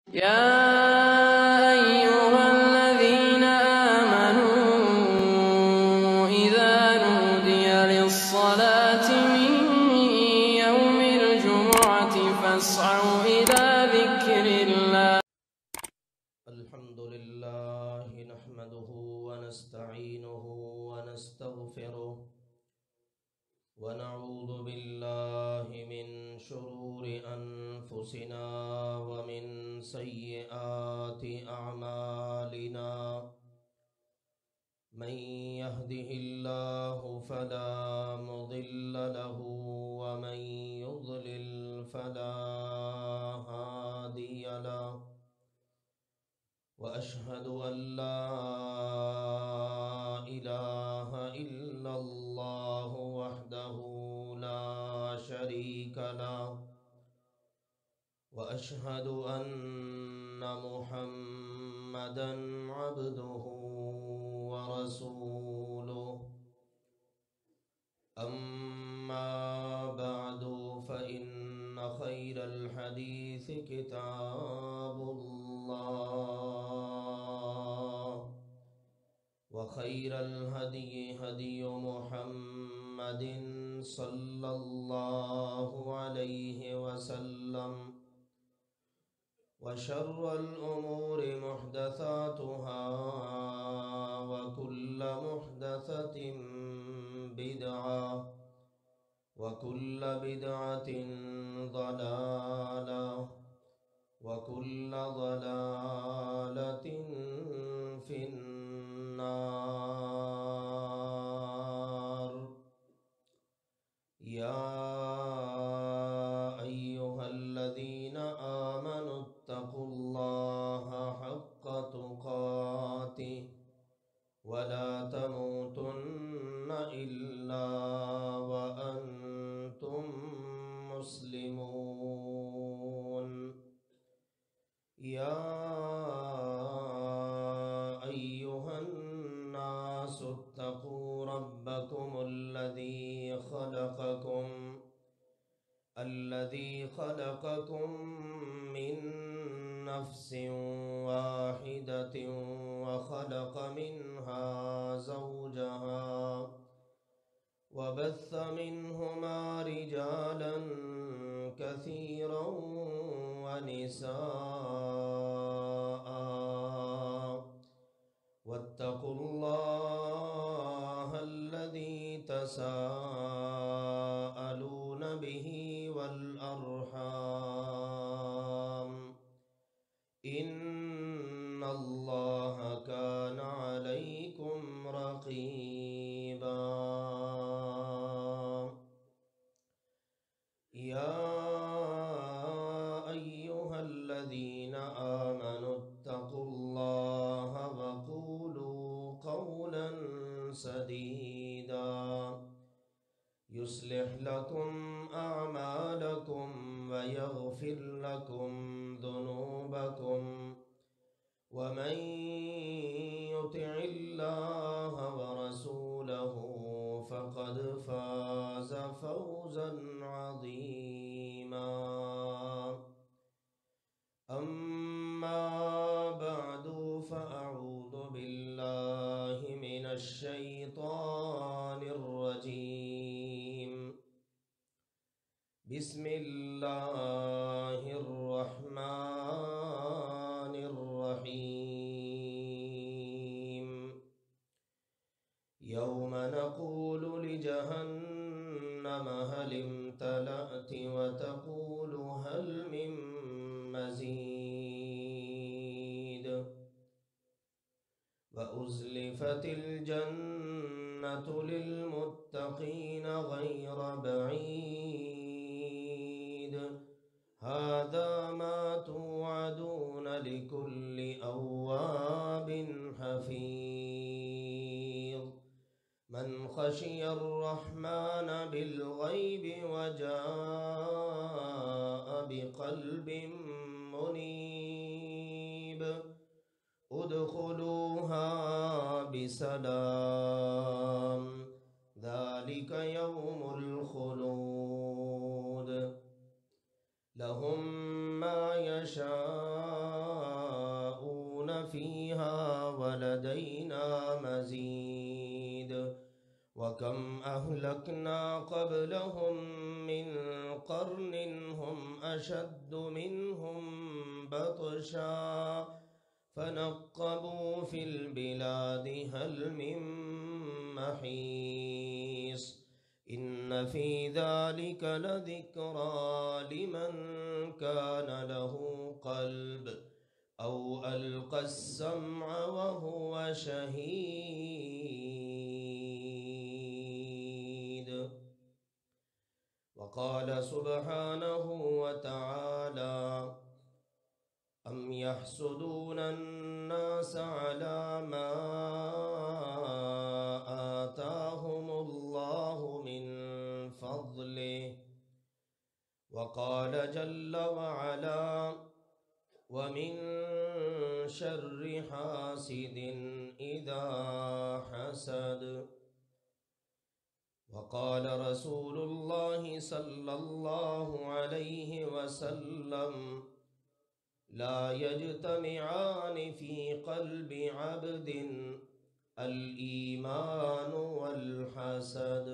يا أيها الذين آمنوا إذا نودي للصلاة من يوم الجمعة فاسعوا إلى ذكر الله. الحمد لله نحمده ونستعينه ونستغفره ونعوذ بالله من شرور أنفسنا ومن سيئات أعمالنا. من يهده الله فلا مضل له ومن يضلل فلا هادي له. وأشهد أن لا إله إلا الله وحده لا شريك له. وأشهد أن محمدًا عبده ورسوله. أما بعد فإن خير الحديث كتاب الله، وخير الهدي هدي محمد صلى الله عليه وسلم. وشر الأمور محدثاتها، وكل محدثة بدعة، وكل بدعة ضلالة، وكل ضلالة في النار. يا أيها الذين آمنوا اتقوا الله حق تقاته ولا تموتن إلا وأنتم مسلمون. يا أيها الناس اتقوا ربكم الذي خلقكم من نفس واحدة وخلق منها زوجها، وبث منهما رجالا كثيرا ونساء. واتقوا الله الذي تساءلون به والأرحام، إن الله كان عليكم رقيبا. يا أيها الذين آمنوا اتقوا الله وقولوا قولا سديدا يصلح لكم أعمالكم ويغفر لكم ذنوبكم، ومن يطع الله ورسوله فقد فاز فوزا عظيما. أما بعد فأعوذ بالله من الشيطان الرجيم. بسم الله الرحمن الرحيم. يوم نقول لجهنم هل امتلأت وتقول هل من مزيد. وأزلفت الجنة للمتقين غير بعيد. هذا ما توعدون لكل أواب حفيظ. من خشي الرحمن بالغيب وجاء بقلب منيب. ادخلوها بسلام، ذلك يوم الخلود. لهم ما يشاءون فيها ولدينا مزيد وكم أهلكنا قبلهم من قرن هم أشد منهم بطشا فنقبوا في البلاد هل من محيص إن في ذلك لذكرى لمن كان له قلب أو ألقى السمع وهو شهيد وقال سبحانه وتعالى أم يحسدون الناس على ما آتاهم الله من فضله وقال جل وعلا ومن شر حاسد إذا حسد وقال رسول الله صلى الله عليه وسلم لا يجتمعان في قلب عبد الإيمان والحسد۔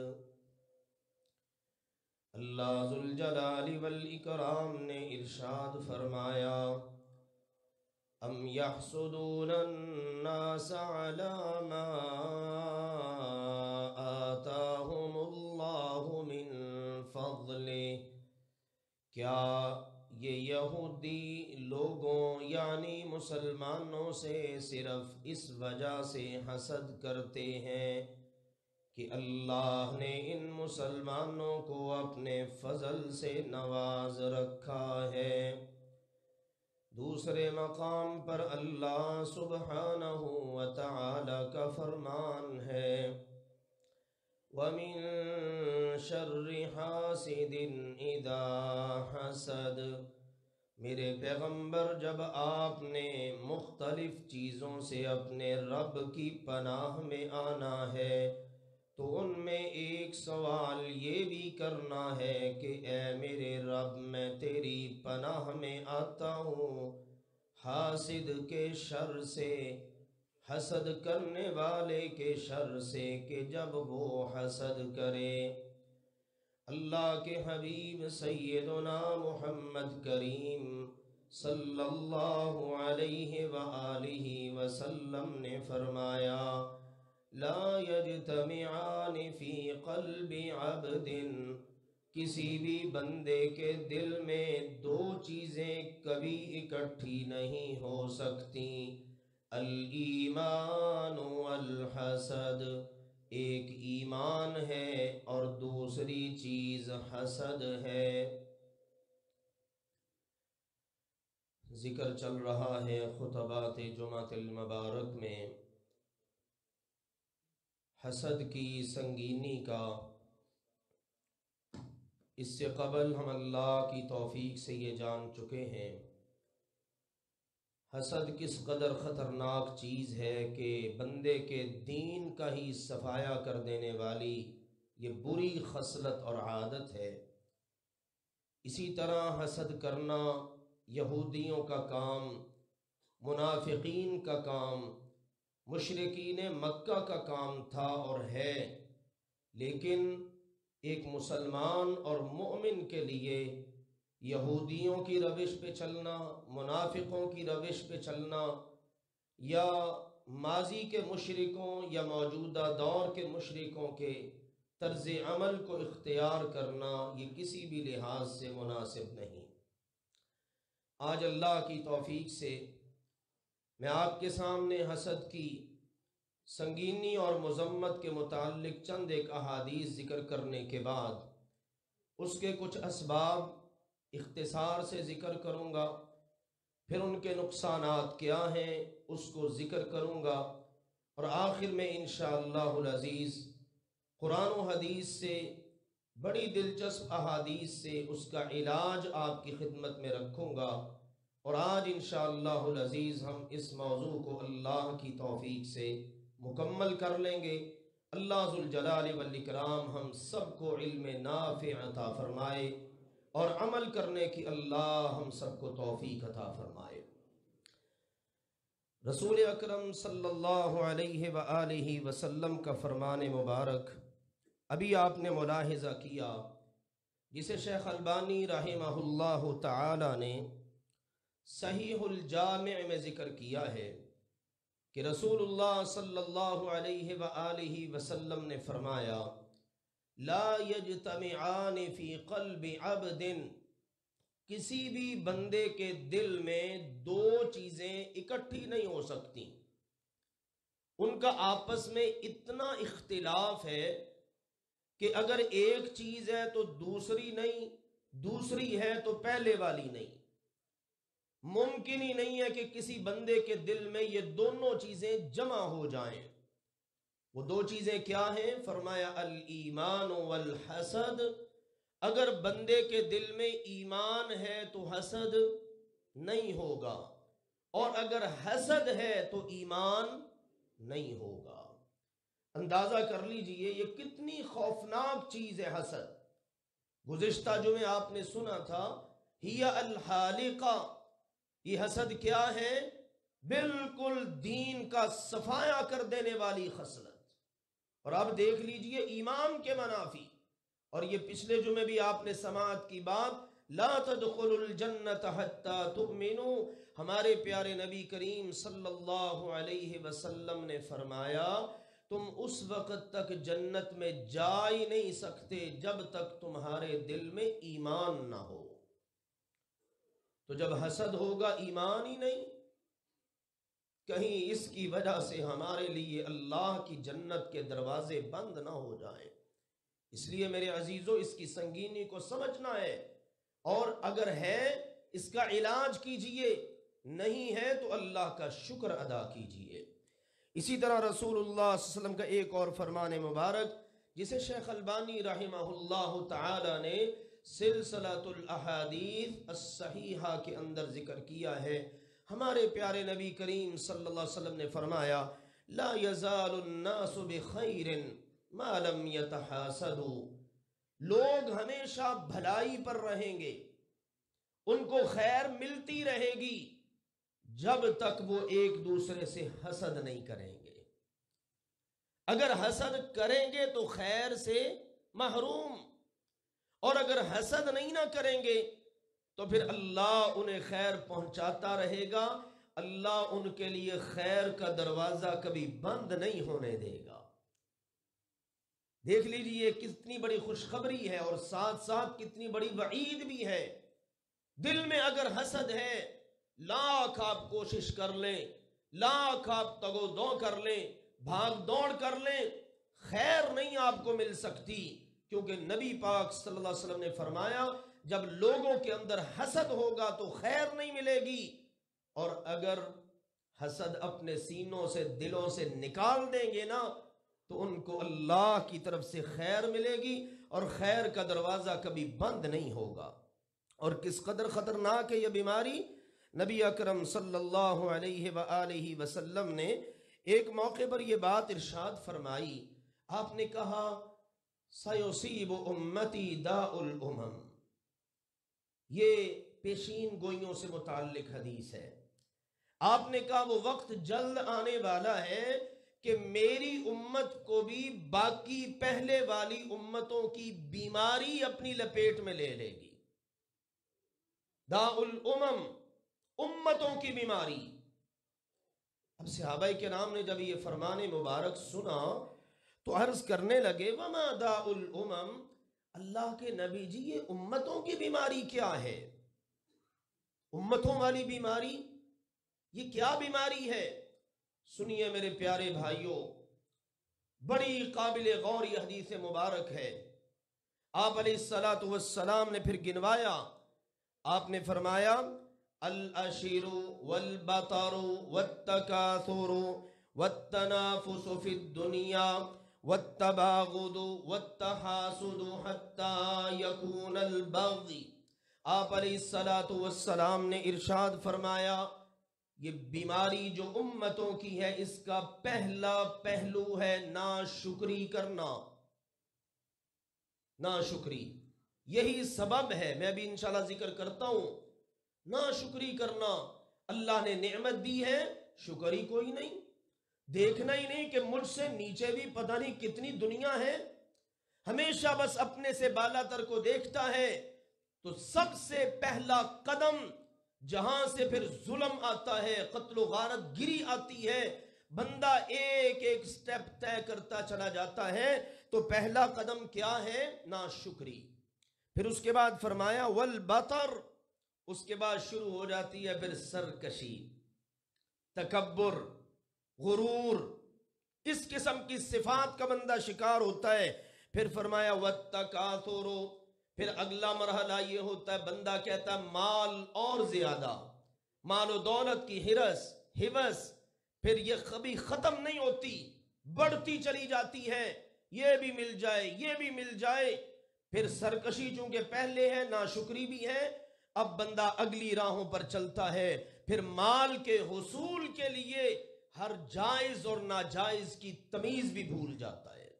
اللہ ذوالجلال والإکرام نے ارشاد فرمایا ام یحسدون الناس علی ما آتاہم اللہ من فضلہ، کیا یہ یہودی لوگوں یعنی مسلمانوں سے صرف اس وجہ سے حسد کرتے ہیں کہ اللہ نے ان مسلمانوں کو اپنے فضل سے نواز رکھا ہے۔ دوسرے مقام پر اللہ سبحانہ وتعالی کا فرمان ہے وَمِن شَرِّ حَاسِدٍ إِذَا حَسَدَ۔ میرے پیغمبر، جب آپ نے مختلف چیزوں سے اپنے رب کی پناہ میں آنا ہے تو ان میں ایک سوال یہ بھی کرنا ہے کہ اے میرے رب، میں تیری پناہ میں آتا ہوں حاسد کے شر سے، حسد کرنے والے کے شر سے، کہ جب وہ حسد کرے۔ اللہ کے حبیب سیدنا محمد کریم صلی اللہ علیہ وآلہ وسلم نے فرمایا لا یجتمعان فی قلب عبد، کسی بھی بندے کے دل میں دو چیزیں کبھی اکٹھی نہیں ہو سکتی، الایمان والحسد، ایک ایمان ہے اور دوسری چیز حسد ہے۔ ذکر چل رہا ہے خطبات جمعۃ المبارک میں حسد کی سنگینی کا۔ اس سے قبل ہم اللہ کی توفیق سے یہ جان چکے ہیں حسد کس قدر خطرناک چیز ہے کہ بندے کے دین کا ہی صفایا کر دینے والی یہ بری خصلت اور عادت ہے۔ اسی طرح حسد کرنا یہودیوں کا کام، منافقین کا کام، مشرکین مکہ کا کام تھا اور ہے، لیکن ایک مسلمان اور مومن کے لیے یہودیوں کی روش پہ چلنا، منافقوں کی روش پہ چلنا، یا ماضی کے مشرکوں یا موجودہ دور کے مشرکوں کے طرز عمل کو اختیار کرنا، یہ کسی بھی لحاظ سے مناسب نہیں۔ آج اللہ کی توفیق سے میں آپ کے سامنے حسد کی سنگینی اور مذمت کے متعلق چند ایک احادیث ذکر کرنے کے بعد اس کے کچھ اسباب اختصار سے ذکر کروں گا، پھر ان کے نقصانات کیا ہیں اس کو ذکر کروں گا، اور آخر میں انشاءاللہ العزیز قرآن و حدیث سے بڑی دلچسپ احادیث سے اس کا علاج آپ کی خدمت میں رکھوں گا۔ اور آج انشاءاللہ العزیز ہم اس موضوع کو اللہ کی توفیق سے مکمل کر لیں گے۔ اللہ ذوالجلال والاکرام ہم سب کو علم نافع عطا فرمائے اور عمل کرنے کی اللہ ہم سب کو توفیق عطا فرمائے۔ رسول اکرم صلی اللہ علیہ وآلہ وسلم کا فرمان مبارک ابھی آپ نے ملاحظہ کیا، جسے شیخ البانی رحمہ اللہ تعالی نے صحیح الجامع میں ذکر کیا ہے کہ رسول اللہ صلی اللہ علیہ وآلہ وسلم نے فرمایا لا یجتمعان فی قلب عبد، کسی بھی بندے کے دل میں دو چیزیں اکٹھی نہیں ہو سکتی، ان کا آپس میں اتنا اختلاف ہے کہ اگر ایک چیز ہے تو دوسری نہیں، دوسری ہے تو پہلے والی نہیں۔ ممکن ہی نہیں ہے کہ کسی بندے کے دل میں یہ دونوں چیزیں جمع ہو جائیں۔ وہ دو چیزیں کیا ہیں؟ فرمایا الایمان والحسد، اگر بندے کے دل میں ایمان ہے تو حسد نہیں ہوگا، اور اگر حسد ہے تو ایمان نہیں ہوگا۔ اندازہ کر لیجئے یہ کتنی خوفناک چیز ہے حسد۔ گزشتہ جمعے آپ نے سنا تھا ہی الحالقہ، یہ حسد کیا ہے؟ بالکل دین کا صفایا کر دینے والی خصلت۔ اور اب دیکھ لیجئے ایمان کے منافی، اور یہ پچھلے جمعے بھی آپ نے سماعت کی بات لا تدخلوا الجنت حتی تؤمنوا، ہمارے پیارے نبی کریم صلی اللہ علیہ وسلم نے فرمایا تم اس وقت تک جنت میں جا ہی نہیں سکتے جب تک تمہارے دل میں ایمان نہ ہو۔ تو جب حسد ہوگا ایمان ہی نہیں، کہیں اس کی وجہ سے ہمارے لیے اللہ کی جنت کے دروازے بند نہ ہو جائیں۔ اس لیے میرے عزیزوں اس کی سنگینی کو سمجھنا ہے، اور اگر ہے اس کا علاج کیجئے، نہیں ہے تو اللہ کا شکر ادا کیجئے۔ اسی طرح رسول اللہ صلی اللہ علیہ وسلم کا ایک اور فرمان مبارک جسے شیخ البانی رحمہ اللہ تعالی نے سلسلۃ الاحادیث الصحیحہ کے اندر ذکر کیا ہے، ہمارے پیارے نبی کریم صلی اللہ علیہ وسلم نے فرمایا لا یزال الناس بخیر ما لم یتحاسدوا، لوگ ہمیشہ بھلائی پر رہیں گے، ان کو خیر ملتی رہے گی جب تک وہ ایک دوسرے سے حسد نہیں کریں گے۔ اگر حسد کریں گے تو خیر سے محروم، اور اگر حسد نہیں نہ کریں گے تو پھر اللہ انہیں خیر پہنچاتا رہے گا، اللہ ان کے لیے خیر کا دروازہ کبھی بند نہیں ہونے دے گا۔ دیکھ لیجئے کتنی بڑی خوشخبری ہے، اور ساتھ ساتھ کتنی بڑی وعید بھی ہے۔ دل میں اگر حسد ہے، لاکھ آپ کوشش کر لیں، لاکھ آپ تگ و دو کر لیں، بھاگ دوڑ کر لیں، خیر نہیں آپ کو مل سکتی، کیونکہ نبی پاک صلی اللہ علیہ وسلم نے فرمایا جب لوگوں کے اندر حسد ہوگا تو خیر نہیں ملے گی، اور اگر حسد اپنے سینوں سے دلوں سے نکال دیں گے نا تو ان کو اللہ کی طرف سے خیر ملے گی، اور خیر کا دروازہ کبھی بند نہیں ہوگا۔ اور کس قدر خطرناک ہے یہ بیماری، نبی اکرم صلی اللہ علیہ وآلہ وسلم نے ایک موقع پر یہ بات ارشاد فرمائی، آپ نے کہا سیصیب امتی داء الامم، یہ پیشین گوئیوں سے متعلق حدیث ہے۔ آپ نے کہا وہ وقت جلد آنے والا ہے کہ میری امت کو بھی باقی پہلے والی امتوں کی بیماری اپنی لپیٹ میں لے لے گی۔ داء الامم، امتوں کی بیماری۔ اب صحابہ کرام نے جب یہ فرمان مبارک سنا تو عرض کرنے لگے وما داء الامم، اللہ کے نبی جی یہ امتوں کی بیماری کیا ہے؟ امتوں والی بیماری یہ کیا بیماری ہے؟ سنیے میرے پیارے بھائیوں، بڑی قابل غور یہ حدیث مبارک ہے۔ آپ علیہ الصلاۃ والسلام نے پھر گنوایا، آپ نے فرمایا العشیر والبطر والتکاثر والتنافس فی الدنیا والتباغض والتحاسد حتی یکون البغی، آپ علیہ الصلاۃ والسلام نے ارشاد فرمایا یہ بیماری جو امتوں کی ہے اس کا پہلا پہلو ہے ناشکری کرنا۔ ناشکری یہی سبب ہے، میں بھی انشاءاللہ ذکر کرتا ہوں، ناشکری کرنا۔ اللہ نے نعمت دی ہے شکر ہی کوئی نہیں، دیکھنا ہی نہیں کہ مجھ سے نیچے بھی پتہ نہیں کتنی دنیا ہے، ہمیشہ بس اپنے سے بالا تر کو دیکھتا ہے۔ تو سب سے پہلا قدم جہاں سے پھر ظلم آتا ہے، قتل و غارت گری آتی ہے، بندہ ایک ایک سٹیپ طے کرتا چلا جاتا ہے، تو پہلا قدم کیا ہے؟ ناشکری۔ پھر اس کے بعد فرمایا والبطر، اس کے بعد شروع ہو جاتی ہے پھر سرکشی، تکبر، غرور، اس قسم کی صفات کا بندہ شکار ہوتا ہے۔ پھر فرمایا والتکاثر، پھر اگلا مرحلہ یہ ہوتا ہے بندہ کہتا ہے مال اور زیادہ، مال و دولت کی ہرس، پھر یہ کبھی ختم نہیں ہوتی، بڑھتی چلی جاتی ہے، یہ بھی مل جائے یہ بھی مل جائے۔ پھر سرکشی چونکہ پہلے ہے، ناشکری بھی ہے، اب بندہ اگلی راہوں پر چلتا ہے، پھر مال کے حصول کے لیے ہر جائز اور ناجائز کی تمیز بھی بھول جاتا ہے۔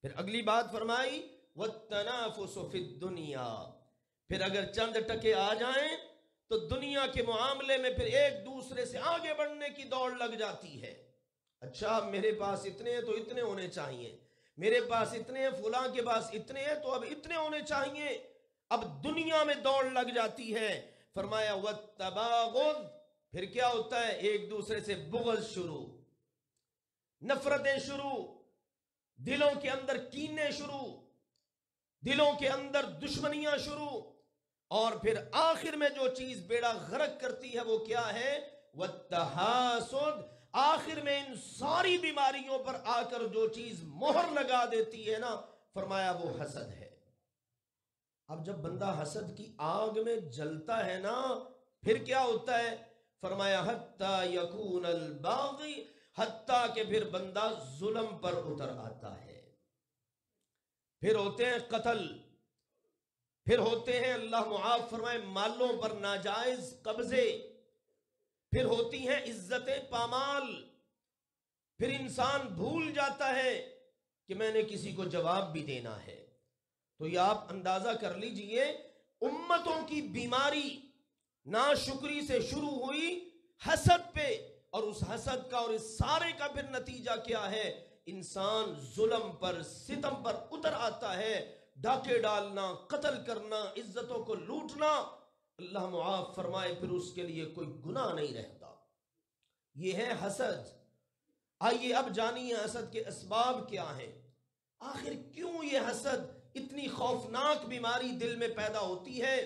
پھر اگلی بات فرمائی والتنافس فی الدنیا، پھر اگر چند ٹکے آ جائیں تو دنیا کے معاملے میں پھر ایک دوسرے سے آگے بڑھنے کی دوڑ لگ جاتی ہے۔ اچھا میرے پاس اتنے ہیں تو اتنے ہونے چاہیے، میرے پاس اتنے ہیں، فلاں کے پاس اتنے ہیں تو اب اتنے ہونے چاہیے، اب دنیا میں دوڑ لگ جاتی ہے۔ فرمایا والتباغض، پھر کیا ہوتا ہے؟ ایک دوسرے سے بغض شروع، نفرتیں شروع، دلوں کے اندر کینے شروع، دلوں کے اندر دشمنیاں شروع، اور پھر آخر میں جو چیز بیڑا غرق کرتی ہے وہ کیا ہے؟ والتحاسد، آخر میں ان ساری بیماریوں پر آ کر جو چیز مہر لگا دیتی ہے نا، فرمایا وہ حسد ہے۔ اب جب بندہ حسد کی آگ میں جلتا ہے نا، پھر کیا ہوتا ہے؟ فرمایا حتی یکون الباغی، حتیٰ کہ پھر بندہ ظلم پر اتر آتا ہے، پھر ہوتے ہیں قتل، پھر ہوتے ہیں اللہ معاف فرمائے مالوں پر ناجائز قبضے، پھر ہوتی ہیں عزتیں پامال، پھر انسان بھول جاتا ہے کہ میں نے کسی کو جواب بھی دینا ہے۔ تو یہ آپ اندازہ کر لیجئے امتوں کی بیماری ناشکری سے شروع ہوئی حسد پہ، اور اس حسد کا اور اس سارے کا پھر نتیجہ کیا ہے؟ انسان ظلم پر ستم پر اتر آتا ہے، ڈاکے ڈالنا، قتل کرنا، عزتوں کو لوٹنا، اللہ معاف فرمائے پھر اس کے لیے کوئی گناہ نہیں رہتا۔ یہ ہے حسد۔ آئیے اب جانیے حسد کے اسباب کیا ہیں، آخر کیوں یہ حسد اتنی خوفناک بیماری دل میں پیدا ہوتی ہے۔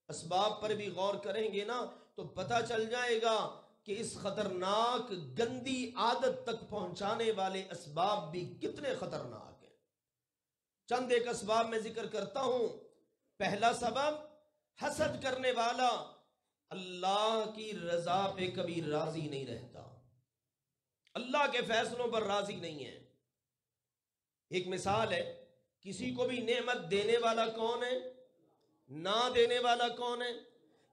اسباب پر بھی غور کریں گے نا تو پتہ چل جائے گا کہ اس خطرناک گندی عادت تک پہنچانے والے اسباب بھی کتنے خطرناک ہیں۔ چند ایک اسباب میں ذکر کرتا ہوں۔ پہلا سبب، حسد کرنے والا اللہ کی رضا پہ کبھی راضی نہیں رہتا، اللہ کے فیصلوں پر راضی نہیں ہے۔ ایک مثال ہے، کسی کو بھی نعمت دینے والا کون ہے؟ نہ دینے والا کون ہے؟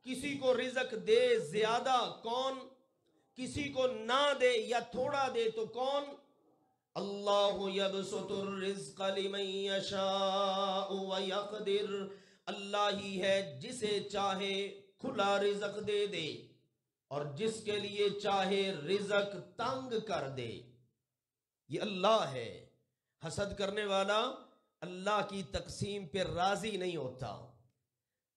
کسی کو رزق دے زیادہ کون؟ کسی کو نہ دے یا تھوڑا دے تو کون؟ اللہ یبسط الرزق لمن یشاء ویقدر، اللہ ہی ہے جسے چاہے کھلا رزق دے دے اور جس کے لیے چاہے رزق تنگ کر دے، یہ اللہ ہے۔ حسد کرنے والا اللہ کی تقسیم پہ راضی نہیں ہوتا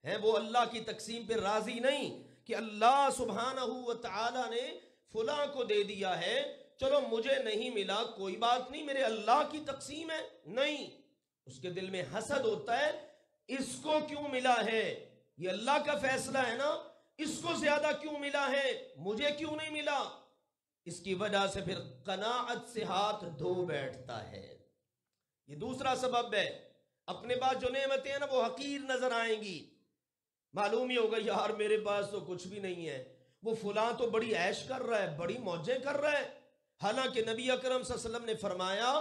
ہے، وہ اللہ کی تقسیم پہ راضی نہیں کہ اللہ سبحانہ و تعالی نے فلاں کو دے دیا ہے، چلو مجھے نہیں ملا کوئی بات نہیں، میرے اللہ کی تقسیم ہے، نہیں، اس کے دل میں حسد ہوتا ہے، اس کو کیوں ملا ہے، یہ اللہ کا فیصلہ ہے نا، اس کو زیادہ کیوں ملا ہے، مجھے کیوں نہیں ملا۔ اس کی وجہ سے پھر قناعت سے ہاتھ دھو بیٹھتا ہے۔ یہ دوسرا سبب ہے، اپنے پاس جو نعمتیں ہیں نا وہ حقیر نظر آئیں گی، معلوم ہی ہوگا یار میرے پاس تو کچھ بھی نہیں ہے، وہ فلاں تو بڑی عیش کر رہا ہے، بڑی موجیں کر رہا ہے، حالانکہ نبی اکرم صلی اللہ علیہ وسلم نے فرمایا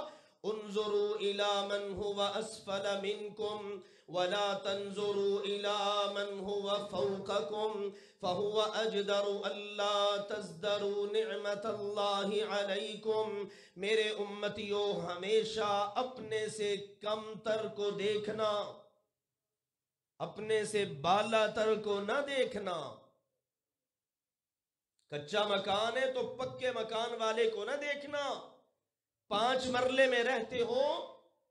انظروا الى من هو اسفل منكم ولا تنظروا الى من هو فوقكم فهو اجدر الا تزدروا نعمت اللہ علیکم۔ میرے امتیوں ہمیشہ اپنے سے کم تر کو دیکھنا، اپنے سے بالا تر کو نہ دیکھنا۔ کچا مکان ہے تو پکے مکان والے کو نہ دیکھنا، 5 مرلے میں رہتے ہو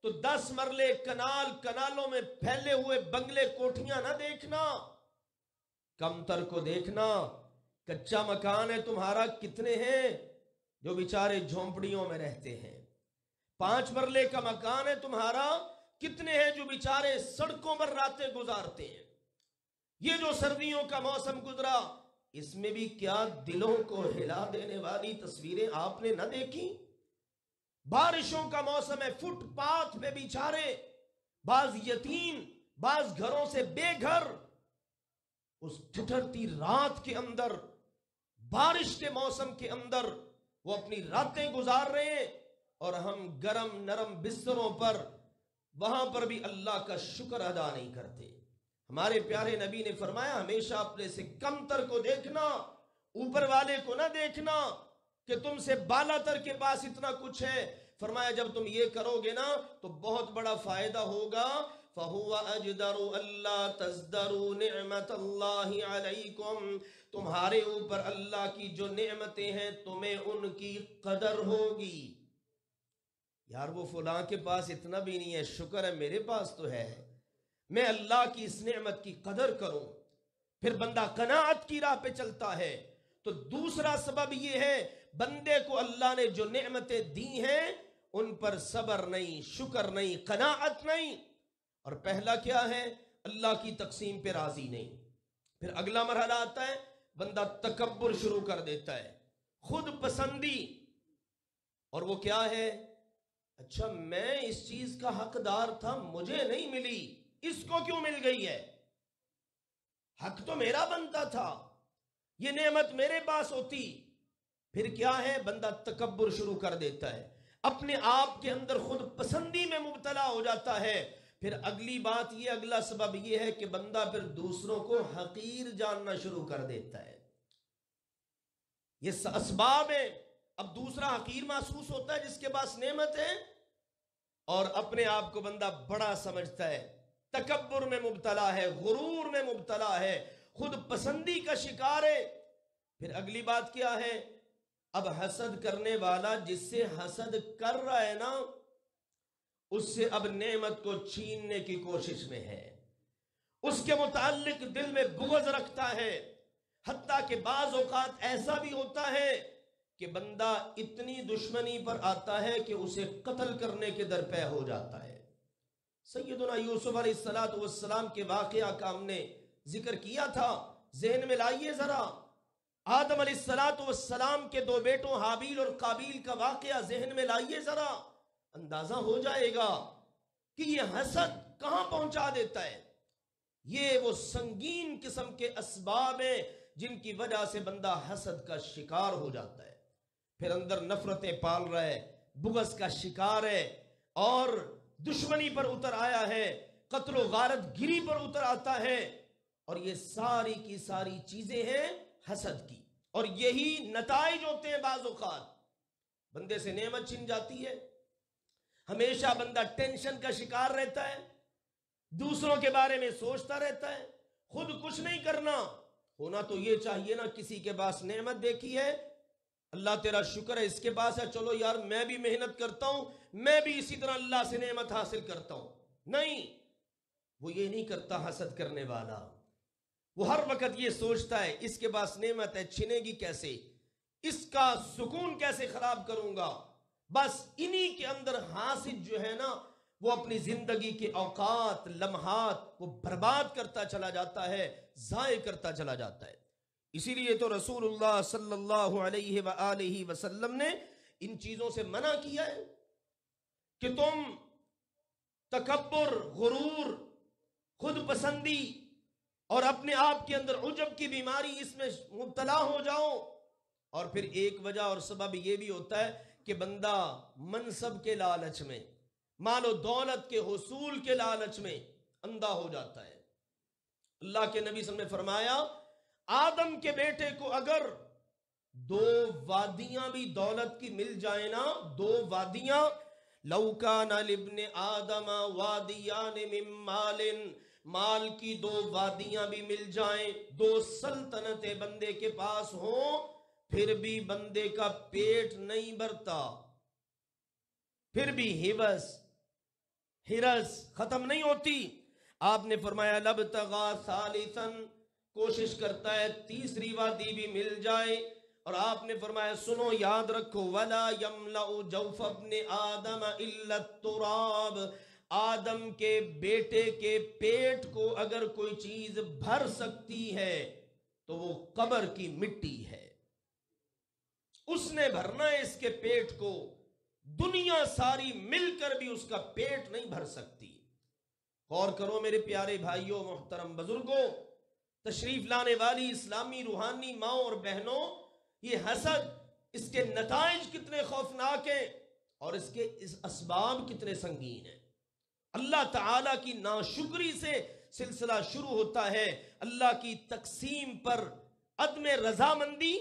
تو 10 مرلے کنالوں میں پھیلے ہوئے بنگلے کوٹھیاں نہ دیکھنا، کمتر کو دیکھنا۔ کچا مکان ہے تمہارا، کتنے ہیں جو بیچارے جھونپڑیوں میں رہتے ہیں؟ 5 مرلے کا مکان ہے تمہارا، کتنے ہیں جو بیچارے سڑکوں پر راتیں گزارتے ہیں؟ یہ جو سردیوں کا موسم گزرا، اس میں بھی کیا دلوں کو ہلا دینے والی تصویریں آپ نے نہ دیکھی؟ بارشوں کا موسم ہے، فٹ پاتھ پہ بیچارے، بعض یتیم، بعض گھروں سے بے گھر، اس ٹھٹھرتی رات کے اندر، بارش کے موسم کے اندر وہ اپنی راتیں گزار رہے ہیں، اور ہم گرم نرم بستروں پر وہاں پر بھی اللہ کا شکر ادا نہیں کرتے۔ ہمارے پیارے نبی نے فرمایا ہمیشہ اپنے سے کمتر کو دیکھنا، اوپر والے کو نہ دیکھنا کہ تم سے بالا تر کے پاس اتنا کچھ ہے۔ فرمایا جب تم یہ کرو گے نا تو بہت بڑا فائدہ ہوگا۔ فَهُوَ أَجْدَرُ أَلَّا تَزْدَرُوا نِعْمَةَ اللَّهِ عَلَيْكُمْ، تمہارے اوپر اللہ کی جو نعمتیں ہیں تمہیں ان کی قدر ہوگی۔ یار وہ فلاں کے پاس اتنا بھی نہیں ہے، شکر ہے میرے پاس تو ہے، میں اللہ کی اس نعمت کی قدر کروں۔ پھر بندہ قناعت کی راہ پہ چلتا ہے۔ تو دوسرا سبب یہ ہے، بندے کو اللہ نے جو نعمتیں دی ہیں ان پر صبر نہیں، شکر نہیں، قناعت نہیں۔ اور پہلا کیا ہے؟ اللہ کی تقسیم پہ راضی نہیں۔ پھر اگلا مرحلہ آتا ہے، بندہ تکبر شروع کر دیتا ہے، خود پسندی۔ اور وہ کیا ہے؟ اچھا میں اس چیز کا حقدار تھا، مجھے نہیں ملی، اس کو کیوں مل گئی ہے؟ حق تو میرا بنتا تھا، یہ نعمت میرے پاس ہوتی۔ پھر کیا ہے؟ بندہ تکبر شروع کر دیتا ہے، اپنے آپ کے اندر خود پسندی میں مبتلا ہو جاتا ہے۔ پھر اگلی بات یہ، اگلا سبب یہ ہے کہ بندہ پھر دوسروں کو حقیر جاننا شروع کر دیتا ہے۔ یہ اسباب ہے۔ اب دوسرا حقیر محسوس ہوتا ہے جس کے پاس نعمت ہے، اور اپنے آپ کو بندہ بڑا سمجھتا ہے، تکبر میں مبتلا ہے، غرور میں مبتلا ہے، خود پسندی کا شکار ہے۔ پھر اگلی بات کیا ہے؟ اب حسد کرنے والا جس سے حسد کر رہا ہے نا، اس سے اب نعمت کو چھیننے کی کوشش میں ہے، اس کے متعلق دل میں بغض رکھتا ہے۔ حتیٰ کہ بعض اوقات ایسا بھی ہوتا ہے کہ بندہ اتنی دشمنی پر آتا ہے کہ اسے قتل کرنے کے درپے ہو جاتا ہے۔ سیدنا یوسف علیہ السلام کے واقعہ کا ہم نے ذکر کیا تھا، ذہن میں لائیے ذرا۔ آدم علیہ السلام کے 2 بیٹوں حابیل اور قابیل کا واقعہ ذہن میں لائیے ذرا، اندازہ ہو جائے گا کہ یہ حسد کہاں پہنچا دیتا ہے۔ یہ وہ سنگین قسم کے اسباب ہیں جن کی وجہ سے بندہ حسد کا شکار ہو جاتا ہے، پھر اندر نفرتیں پال رہا ہے، بغض کا شکار ہے، اور دشمنی پر اتر آیا ہے، قتل و غارت گری پر اتر آتا ہے۔ اور یہ ساری کی ساری چیزیں ہیں حسد کی، اور یہی نتائج ہوتے ہیں۔ بعض اوقات بندے سے نعمت چھن جاتی ہے، ہمیشہ بندہ ٹینشن کا شکار رہتا ہے، دوسروں کے بارے میں سوچتا رہتا ہے، خود کچھ نہیں کرنا۔ ہونا تو یہ چاہیے نا، کسی کے پاس نعمت دیکھی ہے، اللہ تیرا شکر ہے اس کے پاس ہے، چلو یار میں بھی محنت کرتا ہوں، میں بھی اسی طرح اللہ سے نعمت حاصل کرتا ہوں۔ نہیں، وہ یہ نہیں کرتا حسد کرنے والا۔ وہ ہر وقت یہ سوچتا ہے اس کے پاس نعمت ہے، چھنے گی کیسے، اس کا سکون کیسے خراب کروں گا۔ بس انہی کے اندر حاسد جو ہے نا، وہ اپنی زندگی کے اوقات، لمحات وہ برباد کرتا چلا جاتا ہے، ضائع کرتا چلا جاتا ہے۔ اسی لیے تو رسول اللہ صلی اللہ علیہ وآلہ وسلم نے ان چیزوں سے منع کیا ہے کہ تم تکبر، غرور، خود پسندی اور اپنے آپ کے اندر عجب کی بیماری، اس میں مبتلا ہو جاؤ۔ اور پھر ایک وجہ اور سبب یہ بھی ہوتا ہے کہ بندہ منصب کے لالچ میں، مال و دولت کے حصول کے لالچ میں اندھا ہو جاتا ہے۔ اللہ کے نبی صلی اللہ علیہ وسلم نے فرمایا، آدم کے بیٹے کو اگر 2 وادیاں بھی دولت کی مل جائیں نا، 2 وادیاں، لَوْ كَانَ لِابْنِ آدَمَ وَادِيَانِ مِن مَالٍ، مال کی 2 وادیاں بھی مل جائیں، 2 سلطنتیں بندے کے پاس ہوں، پھر بھی بندے کا پیٹ نہیں بھرتا، پھر بھی ہرس ختم نہیں ہوتی۔ آپ نے فرمایا لبتغا ثالثاً، کوشش کرتا ہے تیسری وادی بھی مل جائے۔ اور آپ نے فرمایا سنو یاد رکھو وَلَا يَمْلَأُ جَوْفَ ابْنِ آدَمَ إِلَّا التُّرَابُ، آدم کے بیٹے کے پیٹ کو اگر کوئی چیز بھر سکتی ہے تو وہ قبر کی مٹی ہے، اس نے بھرنا ہے اس کے پیٹ کو، دنیا ساری مل کر بھی اس کا پیٹ نہیں بھر سکتی۔ غور کرو میرے پیارے بھائیوں، محترم بزرگوں، تشریف لانے والی اسلامی روحانی ماں اور بہنوں، یہ حسد، اس کے نتائج کتنے خوفناک ہیں اور اس کے اسباب کتنے سنگین ہیں۔ اللہ تعالیٰ کی ناشکری سے سلسلہ شروع ہوتا ہے، اللہ کی تقسیم پر عدم رضامندی،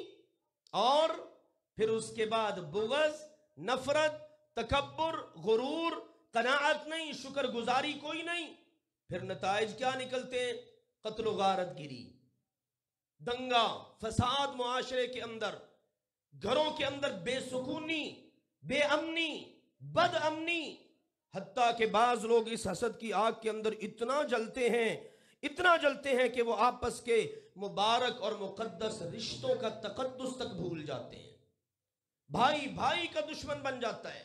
اور پھر اس کے بعد بغض، نفرت، تکبر، غرور، قناعت نہیں، شکر گزاری کوئی نہیں۔ پھر نتائج کیا نکلتے ہیں؟ قتل و غارت گیری، دنگا فساد، معاشرے کے اندر، گھروں کے اندر بے سکونی، بے امنی، بد امنی، حتیٰ کہ بعض لوگ اس حسد کی آگ کے اندر اتنا جلتے ہیں کہ وہ آپس کے مبارک اور مقدس رشتوں کا تقدس تک بھول جاتے ہیں، بھائی بھائی کا دشمن بن جاتا ہے،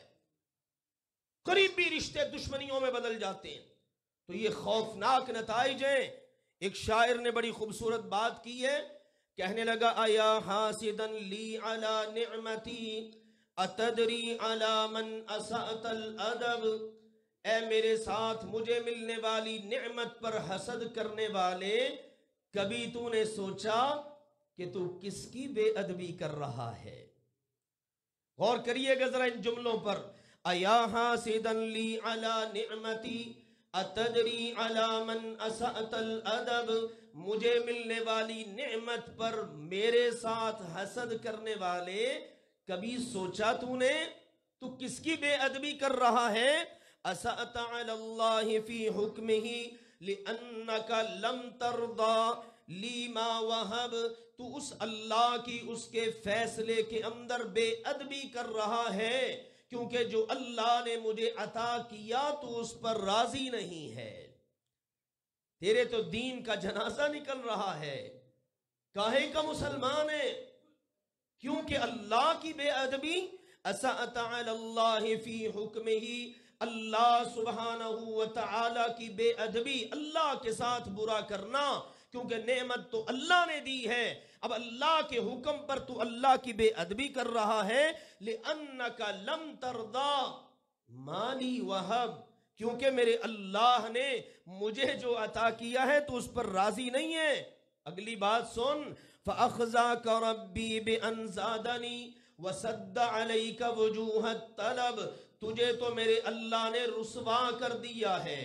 قریبی رشتے دشمنیوں میں بدل جاتے ہیں۔ تو یہ خوفناک نتائج ہیں۔ ایک شاعر نے بڑی خوبصورت بات کی ہے، کہنے لگا ایا حاسدا لی علی نعمتی اتدری علی من اسأت الادب، اے میرے ساتھ مجھے ملنے والی نعمت پر حسد کرنے والے، کبھی تو نے سوچا کہ تو کس کی بے ادبی کر رہا ہے؟ غور کریے گا ذرا ان جملوں پر، ایا حاسدا لی علی نعمتی اتدری علی من اسأت الادب، مجھے ملنے والی نعمت پر میرے ساتھ حسد کرنے والے، کبھی سوچا تو نے تو کس کی بے ادبی کر رہا ہے؟ اسأت علی اللہ فی حکمہ لأنک لم ترضى لی ما وہب، تو اس اللہ کی اس کے فیصلے کے اندر بے ادبی کر رہا ہے کیونکہ جو اللہ نے مجھے عطا کیا تو اس پر راضی نہیں ہے۔ تیرے تو دین کا جنازہ نکل رہا ہے، کاہے کا مسلمان ہے؟ کیونکہ اللہ کی بے ادبی، اسأت علی اللہ فی حکمہ، اللہ سبحانہ وتعالی کی بے ادبی، اللہ کے ساتھ برا کرنا، کیونکہ نعمت تو اللہ نے دی ہے، اب اللہ کے حکم پر تو اللہ کی بے ادبی کر رہا ہے۔ لِأَنَّكَ لَمْ تَرْضَى مَالِي وَهَبْ، کیونکہ میرے اللہ نے مجھے جو عطا کیا ہے تو اس پر راضی نہیں ہے۔ اگلی بات سن، فَأَخْزَاكَ رَبِّي بِأَنْ زَادَنِي وَسَدَّ عَلَيْكَ وُجُوهَ الطَّلَبِ، تجھے تو میرے اللہ نے رسوا کر دیا ہے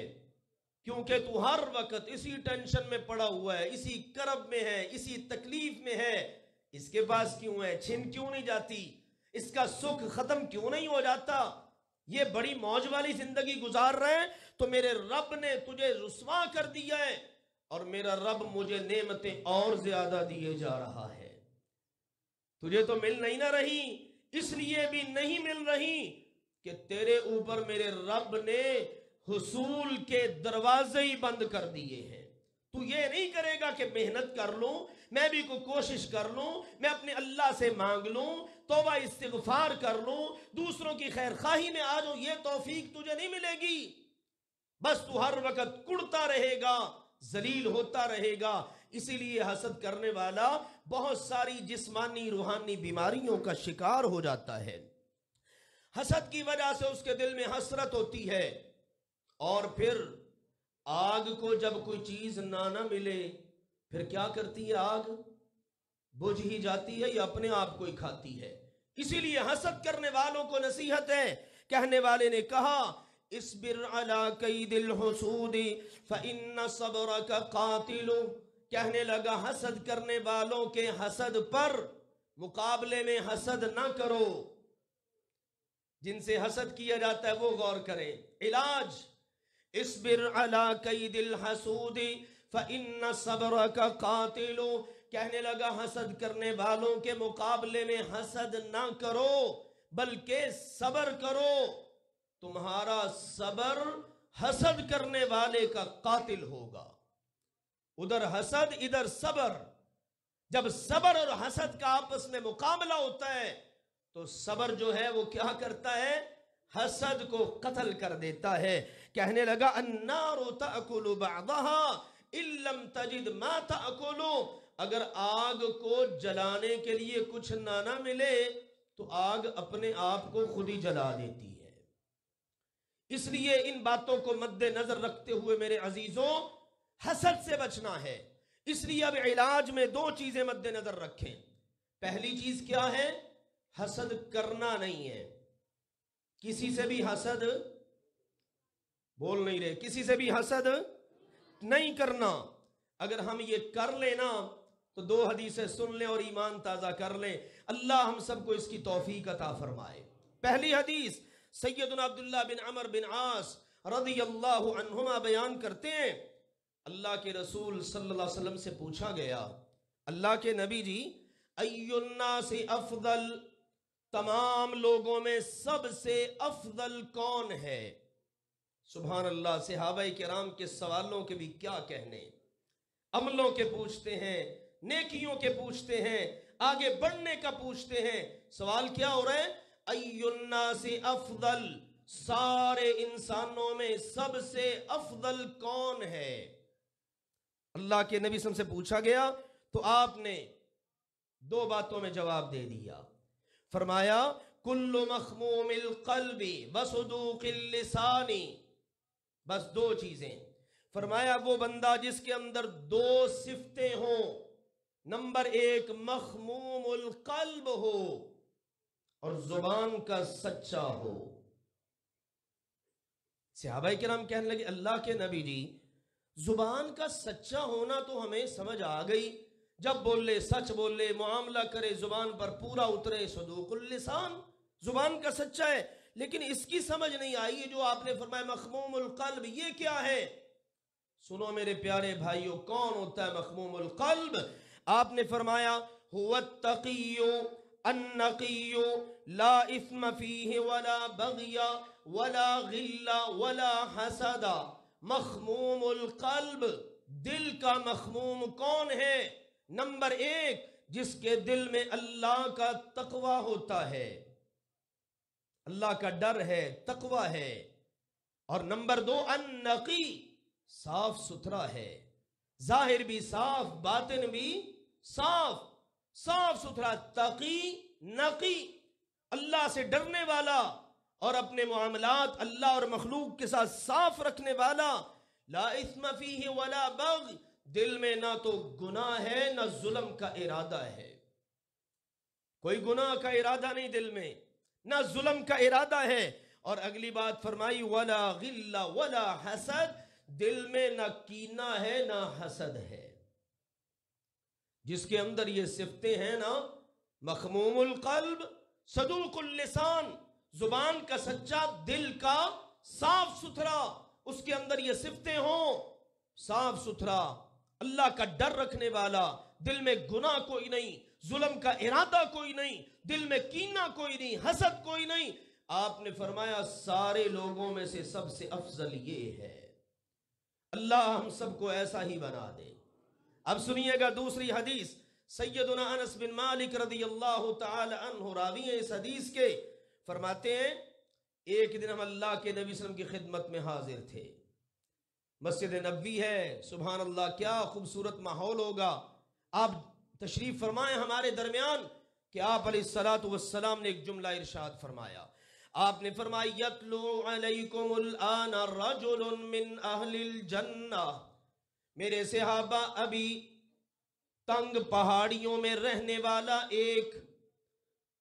کیونکہ تو ہر وقت اسی ٹینشن میں پڑا ہوا ہے، اسی کرب میں ہے، اسی تکلیف میں ہے۔ اس کے پاس کیوں ہے؟ چھن کیوں نہیں جاتی؟ اس کا سکھ ختم کیوں نہیں ہو جاتا؟ یہ بڑی موج والی زندگی گزار رہے ہیں تو میرے رب نے تجھے رسوا کر دیا ہے، اور میرا رب مجھے نعمتیں اور زیادہ دیے جا رہا ہے۔ تجھے تو مل نہیں نہ رہی، اس لیے بھی نہیں مل رہی کہ تیرے اوپر میرے رب نے حصول کے دروازے ہی بند کر دیے ہیں۔ تو یہ نہیں کرے گا کہ محنت کر لوں، میں بھی کوئی کوشش کر لوں، میں اپنے اللہ سے مانگ لوں، توبہ استغفار کر لوں، دوسروں کی خیر خواہی میں آ جاؤں، یہ توفیق تجھے نہیں ملے گی۔ بس تو ہر وقت کڑتا رہے گا، ذلیل ہوتا رہے گا۔ اسی لیے حسد کرنے والا بہت ساری جسمانی روحانی بیماریوں کا شکار ہو جاتا ہے۔ حسد کی وجہ سے اس کے دل میں حسرت ہوتی ہے، اور پھر آگ کو جب کوئی چیز نہ ملے پھر کیا کرتی ہے؟ آگ بجھ ہی جاتی ہے یا اپنے آپ کو ہی کھاتی ہے۔ اسی لیے حسد کرنے والوں کو نصیحت ہے، کہنے والے نے کہا اصبر علی کید الحسود فإن صبرک قاتل، کہنے لگا حسد کرنے والوں کے حسد پر مقابلے میں حسد نہ کرو۔ جن سے حسد کیا جاتا ہے وہ غور کریں، علاج اصبر علی کید الحسود فإن صبرک قاتل، کہنے لگا حسد کرنے والوں کے مقابلے میں حسد نہ کرو بلکہ صبر کرو، تمہارا صبر حسد کرنے والے کا قاتل ہوگا۔ ادھر حسد ادھر صبر، جب صبر اور حسد کا آپس میں مقابلہ ہوتا ہے تو صبر جو ہے وہ کیا کرتا ہے؟ حسد کو قتل کر دیتا ہے۔ کہنے لگا النار تأکل بعضها ان لم تجد ما تأکل، اگر آگ کو جلانے کے لیے کچھ نہ ملے تو آگ اپنے آپ کو خود ہی جلا دیتی ہے۔ اس لیے ان باتوں کو مد نظر رکھتے ہوئے میرے عزیزوں حسد سے بچنا ہے۔ اس لیے اب علاج میں دو چیزیں مد نظر رکھیں۔ پہلی چیز کیا ہے؟ حسد کرنا نہیں ہے، کسی سے بھی حسد بول نہیں رہے، کسی سے بھی حسد نہیں کرنا۔ اگر ہم یہ کر لینا تو دو حدیثیں سن لیں اور ایمان تازہ کر لیں، اللہ ہم سب کو اس کی توفیق عطا فرمائے۔ پہلی حدیث سیدنا عبداللہ بن عمر بن عاص رضی اللہ عنہما بیان کرتے ہیں، اللہ کے رسول صلی اللہ علیہ وسلم سے پوچھا گیا، اللہ کے نبی جی ای الناس افضل، تمام لوگوں میں سب سے افضل کون ہے؟ سبحان اللہ، صحابہ کرام کے سوالوں کے بھی کیا کہنے، عملوں کے پوچھتے ہیں، نیکیوں کے پوچھتے ہیں، آگے بڑھنے کا پوچھتے ہیں۔ سوال کیا ہو رہا ہے؟ ای الناس افضل، سارے انسانوں میں سب سے افضل کون ہے؟ اللہ کے نبی صلی اللہ علیہ وسلم سے پوچھا گیا تو آپ نے دو باتوں میں جواب دے دیا، فرمایا کل مخموم القلب وصدوق اللسان، بس دو چیزیں، فرمایا وہ بندہ جس کے اندر دو صفتیں ہوں، نمبر ایک مخموم القلب ہو اور زبان کا سچا ہو۔ صحابہ کرام کہنے لگے اللہ کے نبی جی زبان کا سچا ہونا تو ہمیں سمجھ آ گئی، جب بولے سچ بولے، معاملہ کرے زبان پر پورا اترے، صدوق اللسان، زبان کا سچا ہے، لیکن اس کی سمجھ نہیں آئی جو آپ نے فرمایا مخموم القلب، یہ کیا ہے؟ سنو میرے پیارے بھائیوں، کون ہوتا ہے مخموم القلب؟ آپ نے فرمایا هو التقی النقی لا اثم فیہ ولا بغی ولا غل ولا حسد۔ مخموم القلب، دل کا مخموم کون ہے؟ نمبر ایک جس کے دل میں اللہ کا تقوی ہوتا ہے، اللہ کا ڈر ہے، تقوی ہے، اور نمبر دو النقی، صاف ستھرا ہے، ظاہر بھی صاف باطن بھی صاف، صاف ستھرا، تقی نقی، اللہ سے ڈرنے والا اور اپنے معاملات اللہ اور مخلوق کے ساتھ صاف رکھنے والا، لا اثم فیہ ولا بغی، دل میں نہ تو گناہ ہے نہ ظلم کا ارادہ ہے، کوئی گناہ کا ارادہ نہیں دل میں، نہ ظلم کا ارادہ ہے، اور اگلی بات فرمائی ولا غل ولا حسد، دل میں نہ کینہ ہے نہ حسد ہے۔ جس کے اندر یہ صفتیں ہیں نا، مخموم القلب، صدوق اللسان، زبان کا سچا، دل کا صاف ستھرا، اس کے اندر یہ صفتیں ہوں، صاف ستھرا، اللہ کا ڈر رکھنے والا، دل میں گناہ کوئی نہیں، ظلم کا ارادہ کوئی نہیں، دل میں کینہ کوئی نہیں، حسد کوئی نہیں، آپ نے فرمایا سارے لوگوں میں سے سب سے افضل یہ ہے۔ اللہ ہم سب کو ایسا ہی بنا دے۔ اب سنیے گا دوسری حدیث، سیدنا انس بن مالک رضی اللہ تعالی عنہ راوی ہیں اس حدیث کے، فرماتے ہیں ایک دن ہم اللہ کے نبی صلی اللہ علیہ وسلم کی خدمت میں حاضر تھے، مسجد نبوی ہے، سبحان اللہ کیا خوبصورت ماحول ہوگا، آپ تشریف فرمائیں ہمارے درمیان کہ آپ علیہ الصلوۃ والسلام نے ایک جملہ ارشاد فرمایا، آپ نے فرمایا یتلو علیکم الآن رجل من اہل الجنہ، میرے صحابہ ابھی تنگ پہاڑیوں میں رہنے والا ایک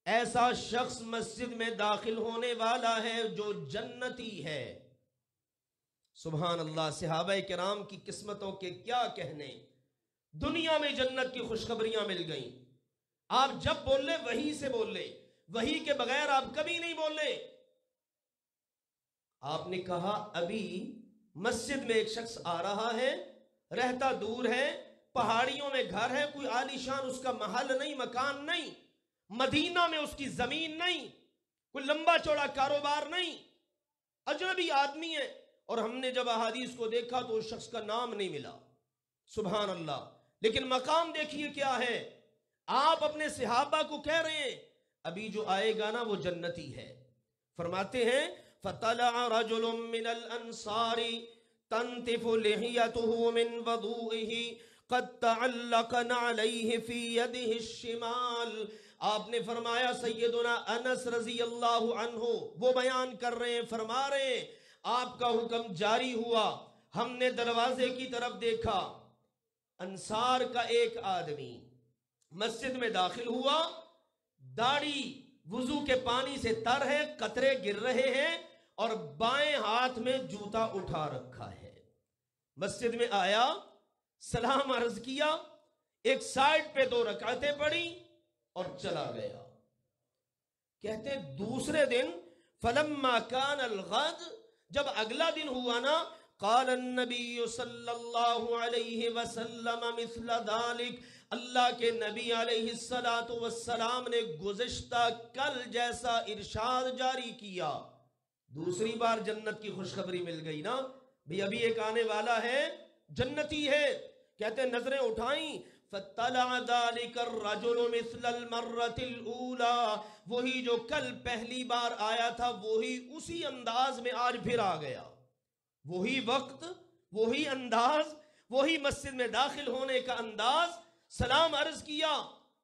ایسا شخص مسجد میں داخل ہونے والا ہے جو جنتی ہے۔ سبحان اللہ، صحابہ کرام کی قسمتوں کے کیا کہنے، دنیا میں جنت کی خوشخبریاں مل گئیں، آپ جب بولے وہی سے بولے، وہی کے بغیر آپ کبھی نہیں بولے۔ آپ نے کہا ابھی مسجد میں ایک شخص آ رہا ہے، رہتا دور ہے، پہاڑیوں میں گھر ہے، کوئی عالیشان اس کا محل نہیں، مکان نہیں، مدینہ میں اس کی زمین نہیں، کوئی لمبا چوڑا کاروبار نہیں، اجنبی آدمی ہے. اور ہم نے جب احادیث کو دیکھا تو اس شخص کا نام نہیں ملا. سبحان اللہ. لیکن مقام دیکھیے کیا ہے. آپ اپنے صحابہ کو کہہ رہے ہیں ابھی جو آئے گا نا وہ جنتی ہے. فرماتے ہیں فَطَلَعَ رَجُلٌ مِّنَ الْأَنصَارِ تَنْتِفُ لِحِيَتُهُ مِنْ وَضُوئِهِ قَدْ تَعَلَّقَ نَعْلَيْهِ فِي يَدِهِ الشِّمَالِ. آپ نے فرمایا سیدنا انس رضی اللہ عنہ وہ بیان کر رہے ہیں، فرما رہے ہیں آپ کا حکم جاری ہوا، ہم نے دروازے کی طرف دیکھا، انصار کا ایک آدمی مسجد میں داخل ہوا، داڑھی وضو کے پانی سے تر ہے، قطرے گر رہے ہیں، اور بائیں ہاتھ میں جوتا اٹھا رکھا ہے. مسجد میں آیا، سلام عرض کیا، ایک سائڈ پہ 2 رکعتیں پڑھی اور چلا گیا. کہتے دوسرے دن فلما کان الغد، جب اگلا دن ہوا نا، قال النبی صلی اللہ علیہ وسلم مثل ذالک، اللہ کے نبی علیہ السلام نے گزشتہ کل جیسا ارشاد جاری کیا. دوسری بار جنت کی خوشخبری مل گئی نا، بھی ابھی ایک آنے والا ہے جنتی ہے. کہتے نظریں اٹھائیں فَطَلَعَ ذَلِكَ الرَّجُلُ مِثْلَ الْمَرَّةِ الْأُولَى، وہی جو کل پہلی بار آیا تھا وہی اسی انداز میں آج پھر آ گیا. وہی وقت، وہی انداز، وہی مسجد میں داخل ہونے کا انداز، سلام عرض کیا،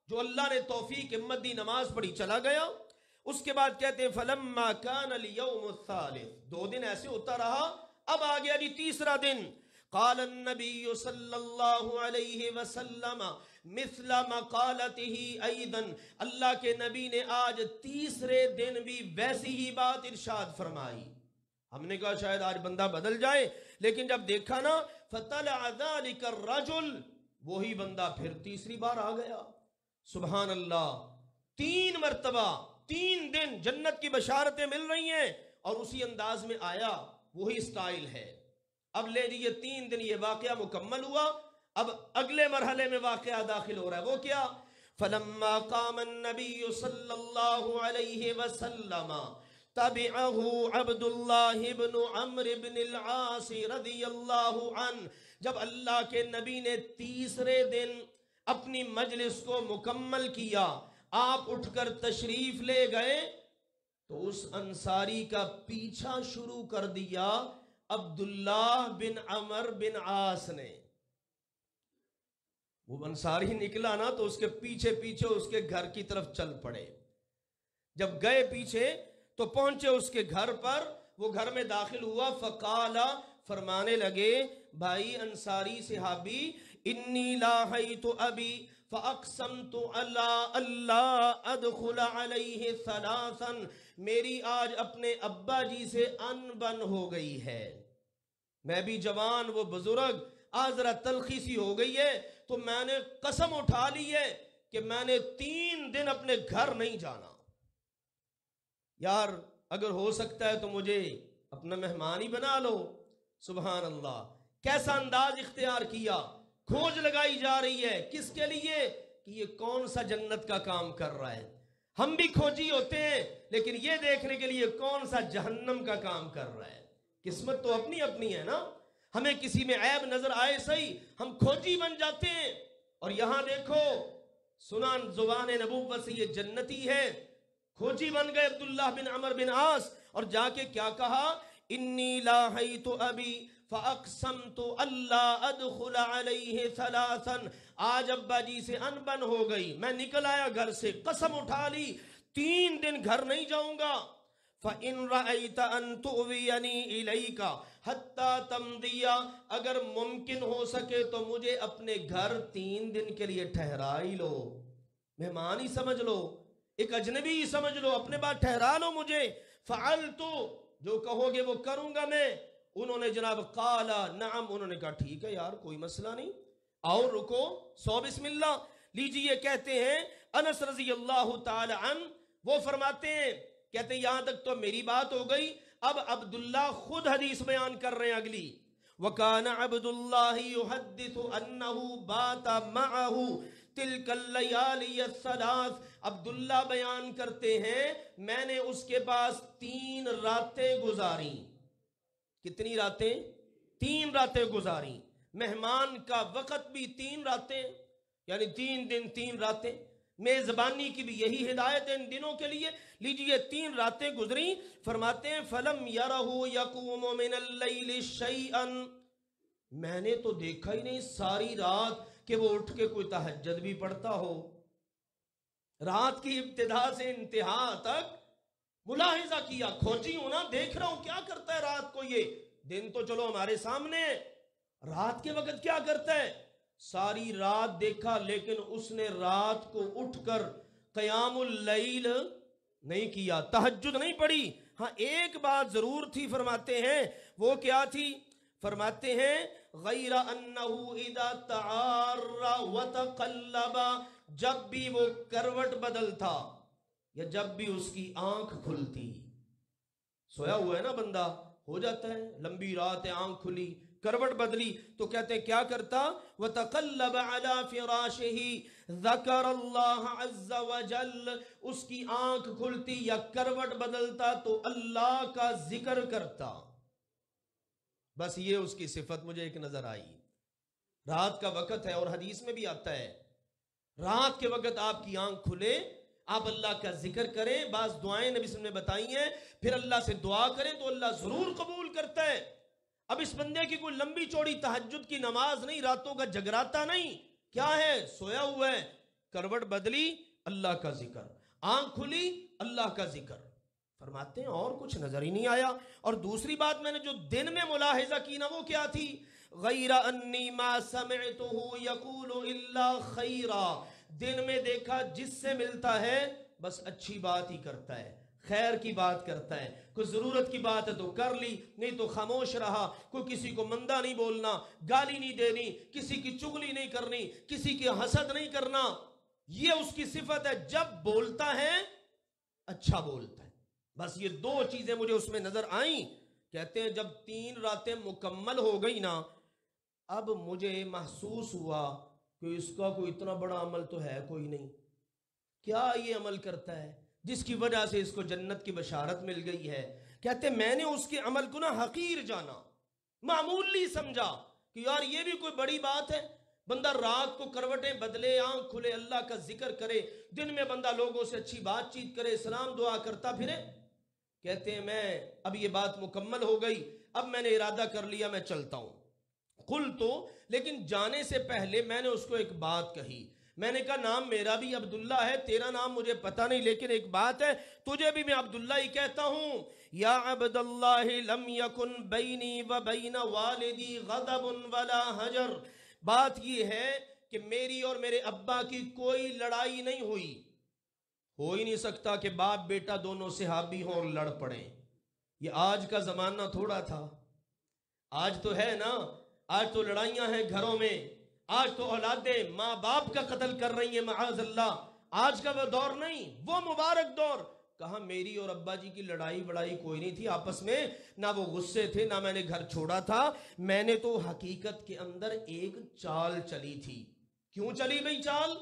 جو اللہ نے توفیق ہمت دی، نماز پڑھی، چلا گیا. اس کے بعد کہتے ہیں فَلَمَّا كَانَ الْيَوْمُ الثَّالِث، 2 دن ایسے ہوتا رہا، اب آ گیا جی تیسرا دن. قال النبی صلی اللہ علیہ وسلم مثل مقالته ایضا، اللہ کے نبی نے آج تیسرے دن بھی ویسی ہی بات ارشاد فرمائی. ہم نے کہا شاید آج بندہ بدل جائے، لیکن جب دیکھا نا فطلع ذلك الرجل، وہی بندہ پھر تیسری بار آ گیا. سبحان اللہ. 3 مرتبہ 3 دن جنت کی بشارتیں مل رہی ہیں اور اسی انداز میں آیا، وہی سٹائل ہے. اب لے جی یہ 3 دن یہ واقعہ مکمل ہوا، اب اگلے مرحلے میں واقعہ داخل ہو رہا ہے. وہ کیا؟ فلما قام النبی صلی اللہ علیہ وسلم تبعه عبد اللہ بن عمرو بن العاص رضی اللہ عنہ، جب اللہ کے نبی نے تیسرے دن اپنی مجلس کو مکمل کیا، آپ اٹھ کر تشریف لے گئے تو اس انصاری کا پیچھا شروع کر دیا عبداللہ بن عمر بن عاص نے. وہ انصاری نکلا نا تو اس کے پیچھے پیچھے اس کے گھر کی طرف چل پڑے. جب گئے پیچھے تو پہنچے اس کے گھر پر، وہ گھر میں داخل ہوا، فقال، فرمانے لگے بھائی انصاری صحابی، انی لاحیت ابی فاقسمت علی اللہ ادخل علیہ ثلاثا، میری آج اپنے ابا جی سے ان بن ہو گئی ہے. میں بھی جوان، وہ بزرگ، آج ذرا تلخی سی ہو گئی ہے، تو میں نے قسم اٹھا لی ہے کہ میں نے 3 دن اپنے گھر نہیں جانا. یار اگر ہو سکتا ہے تو مجھے اپنا مہمان ہی بنا لو. سبحان اللہ. کیسا انداز اختیار کیا. کھوج لگائی جا رہی ہے کس کے لیے؟ کہ یہ کون سا جنت کا کام کر رہا ہے. ہم بھی کھوجی ہوتے ہیں لیکن یہ دیکھنے کے لیے کون سا جہنم کا کام کر رہا ہے. قسمت تو اپنی اپنی ہے نا. ہمیں کسی میں عیب نظر آئے صحیح ہم کھوجی بن جاتے ہیں. اور یہاں دیکھو سنان زبان نبوت سے یہ جنتی ہے. کھوجی بن گئے عبداللہ بن عمر بن عاص، اور جا کے کیا کہا؟ انی لاحیت ابی فاقسمت اللہ ادخل علیہ ثلاثا، آج ابا جی سے ان بن ہو گئی، میں نکل آیا گھر سے، قسم اٹھا لی 3 دن گھر نہیں جاؤں گا. فَإِن رَأَيْتَ أَن تُؤْوِيَنِي إِلَيْكَ حَتَّى تَمْضِيَ، اگر ممکن ہو سکے تو مجھے اپنے گھر 3 دن کے لیے ٹھہرا ہی لو. مہمان ہی سمجھ لو، ایک اجنبی ہی سمجھ لو، اپنے بعد ٹھہرا لو مجھے. فعلت، جو کہو گے وہ کروں گا میں. انہوں نے جناب قال نعم، انہوں نے کہا ٹھیک ہے یار کوئی مسئلہ نہیں، آؤ رکو، سو بسم اللہ. لیجئے کہتے ہیں انس رضی اللہ تعالی عنہ، وہ فرماتے ہیں، کہتے ہیں یہاں تک تو میری بات ہو گئی، اب عبداللہ خود حدیث بیان کر رہے ہیں اگلی. وَكَانَ عَبْدُ اللَّهِ يُحَدِّثُ أَنَّهُ بَاتَ مَعَهُ تِلْكَ اللَّيَالِيَ الثَّلَاث۔ عبداللہ بیان کرتے ہیں میں نے اس کے پاس 3 راتیں گزاری۔ کتنی راتیں؟ 3 راتیں گزاری۔ مہمان کا وقت بھی 3 راتیں، یعنی 3 دن 3 راتیں۔ میزبانی کی بھی یہی ہدایت ہے ان دنوں کے لیے۔ لیجئے 3 راتیں گزری، فرماتے ہیں فَلَمْ يَرَهُ يَقُومُ مِنَ اللَّيْلِ شَيْئًا، میں نے تو دیکھا ہی نہیں ساری رات کہ وہ اٹھ کے کوئی تہجد بھی پڑھتا ہو۔ رات کی ابتدا سے انتہا تک ملاحظہ کیا، کھوجی ہونا، دیکھ رہا ہوں کیا کرتا ہے رات کو یہ۔ دن تو چلو ہمارے سامنے ہے، رات کے وقت کیا کرتا ہے؟ ساری رات دیکھا، لیکن اس نے رات کو اٹھ کر قیام اللیل نہیں کیا، تہجد نہیں پڑھی۔ ہاں ایک بات ضرور تھی، فرماتے ہیں وہ کیا تھی؟ فرماتے ہیں غیر انہو اذا تعار وتقلب، جب بھی وہ کروٹ بدلتا یا جب بھی اس کی آنکھ کھلتی، سویا ہوا ہے نا بندہ، ہو جاتا ہے لمبی رات ہے، آنکھ کھلی، کروٹ بدلی، تو کہتے ہیں کیا کرتا؟ وَتَقَلَّبَ عَلَى فِرَاشِهِ ذَكَرَ اللَّهَ عَزَّ وَجَلَّ، اس کی آنکھ کھلتی یا کروٹ بدلتا تو اللہ کا ذکر کرتا۔ بس یہ اس کی صفت مجھے ایک نظر آئی۔ رات کا وقت ہے اور حدیث میں بھی آتا ہے رات کے وقت آپ کی آنکھ کھلے، آپ اللہ کا ذکر کریں، بعض دعائیں نبی صلی اللہ علیہ وسلم نے بتائی ہیں، پھر اللہ سے دعا کریں تو اللہ ضرور قبول کرتا ہے۔ اب اس بندے کی کوئی لمبی چوڑی تہجد کی نماز نہیں، راتوں کا جگراتا نہیں، کیا ہے؟ سویا ہوا ہے، کروٹ بدلی اللہ کا ذکر، آنکھ کھلی اللہ کا ذکر۔ فرماتے ہیں اور کچھ نظر ہی نہیں آیا۔ اور دوسری بات میں نے جو دن میں ملاحظہ کی نا وہ کیا تھی؟ غیر انی ما سمعتہ یقول الا خیرا، دن میں دیکھا جس سے ملتا ہے بس اچھی بات ہی کرتا ہے، خیر کی بات کرتا ہے، کوئی ضرورت کی بات ہے تو کر لی، نہیں تو خاموش رہا، کوئی کسی کو مندہ نہیں بولنا، گالی نہیں دینی، کسی کی چغلی نہیں کرنی، کسی کی حسد نہیں کرنا، یہ اس کی صفت ہے۔ جب بولتا ہے اچھا بولتا ہے۔ بس یہ 2 چیزیں مجھے اس میں نظر آئیں۔ کہتے ہیں جب 3 راتیں مکمل ہو گئی نا، اب مجھے محسوس ہوا کہ اس کا کوئی اتنا بڑا عمل تو ہے کوئی نہیں، کیا یہ عمل کرتا ہے جس کی وجہ سے اس کو جنت کی بشارت مل گئی ہے؟ کہتے ہیں میں نے اس کے عمل کو نا حقیر جانا، معمولی سمجھا کہ یار یہ بھی کوئی بڑی بات ہے، بندہ رات کو کروٹیں بدلے، آنکھ کھلے، اللہ کا ذکر کرے، دن میں بندہ لوگوں سے اچھی بات چیت کرے، سلام دعا کرتا پھرے۔ کہتے ہیں میں اب یہ بات مکمل ہو گئی، اب میں نے ارادہ کر لیا میں چلتا ہوں۔ قلت، لیکن جانے سے پہلے میں نے اس کو ایک بات کہی، میں نے کہا نام میرا بھی عبداللہ ہے، تیرا نام مجھے پتہ نہیں، لیکن ایک بات ہے تجھے بھی میں عبداللہ ہی کہتا ہوں۔ یا عبداللہ لم یکن بینی و بین والدی غضب ولا حجر، بات یہ ہے کہ میری اور میرے ابا کی کوئی لڑائی نہیں ہوئی، ہو ہی نہیں سکتا کہ باپ بیٹا دونوں صحابی ہوں اور لڑ پڑیں، یہ آج کا زمانہ تھوڑا تھا، آج تو ہے نا، آج تو لڑائیاں ہیں گھروں میں، آج تو اولادیں ماں باپ کا قتل کر رہی ہیں معاذ اللہ، آج کا وہ دور نہیں، وہ مبارک دور۔ کہا میری اور ابا جی کی لڑائی بڑائی کوئی نہیں تھی آپس میں، نہ وہ غصے تھے، نہ میں نے گھر چھوڑا تھا، میں نے تو حقیقت کے اندر ایک چال چلی تھی۔ کیوں چلی بھئی چال؟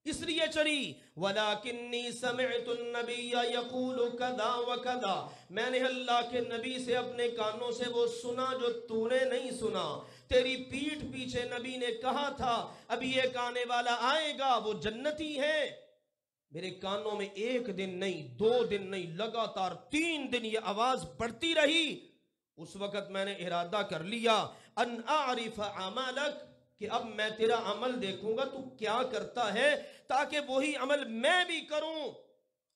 اس لیے چلی وَلَكِنِّي سَمِعْتُ النَّبِيَّ يَقُولُ كَذَا وَكَذَا، میں نے اللہ کے نبی سے اپنے کانوں سے وہ سنا جو تو نے نہیں سنا، تیری پیٹھ پیچھے نبی نے کہا تھا ابھی ایک آنے والا آئے گا وہ جنتی ہے۔ میرے کانوں میں 1 دن نہیں، 2 دن نہیں، لگاتار 3 دن یہ آواز بڑھتی رہی۔ اس وقت میں نے ارادہ کر لیا ان اعرف عملک، کہ اب میں تیرا عمل دیکھوں گا تو کیا کرتا ہے، تاکہ وہی عمل میں بھی کروں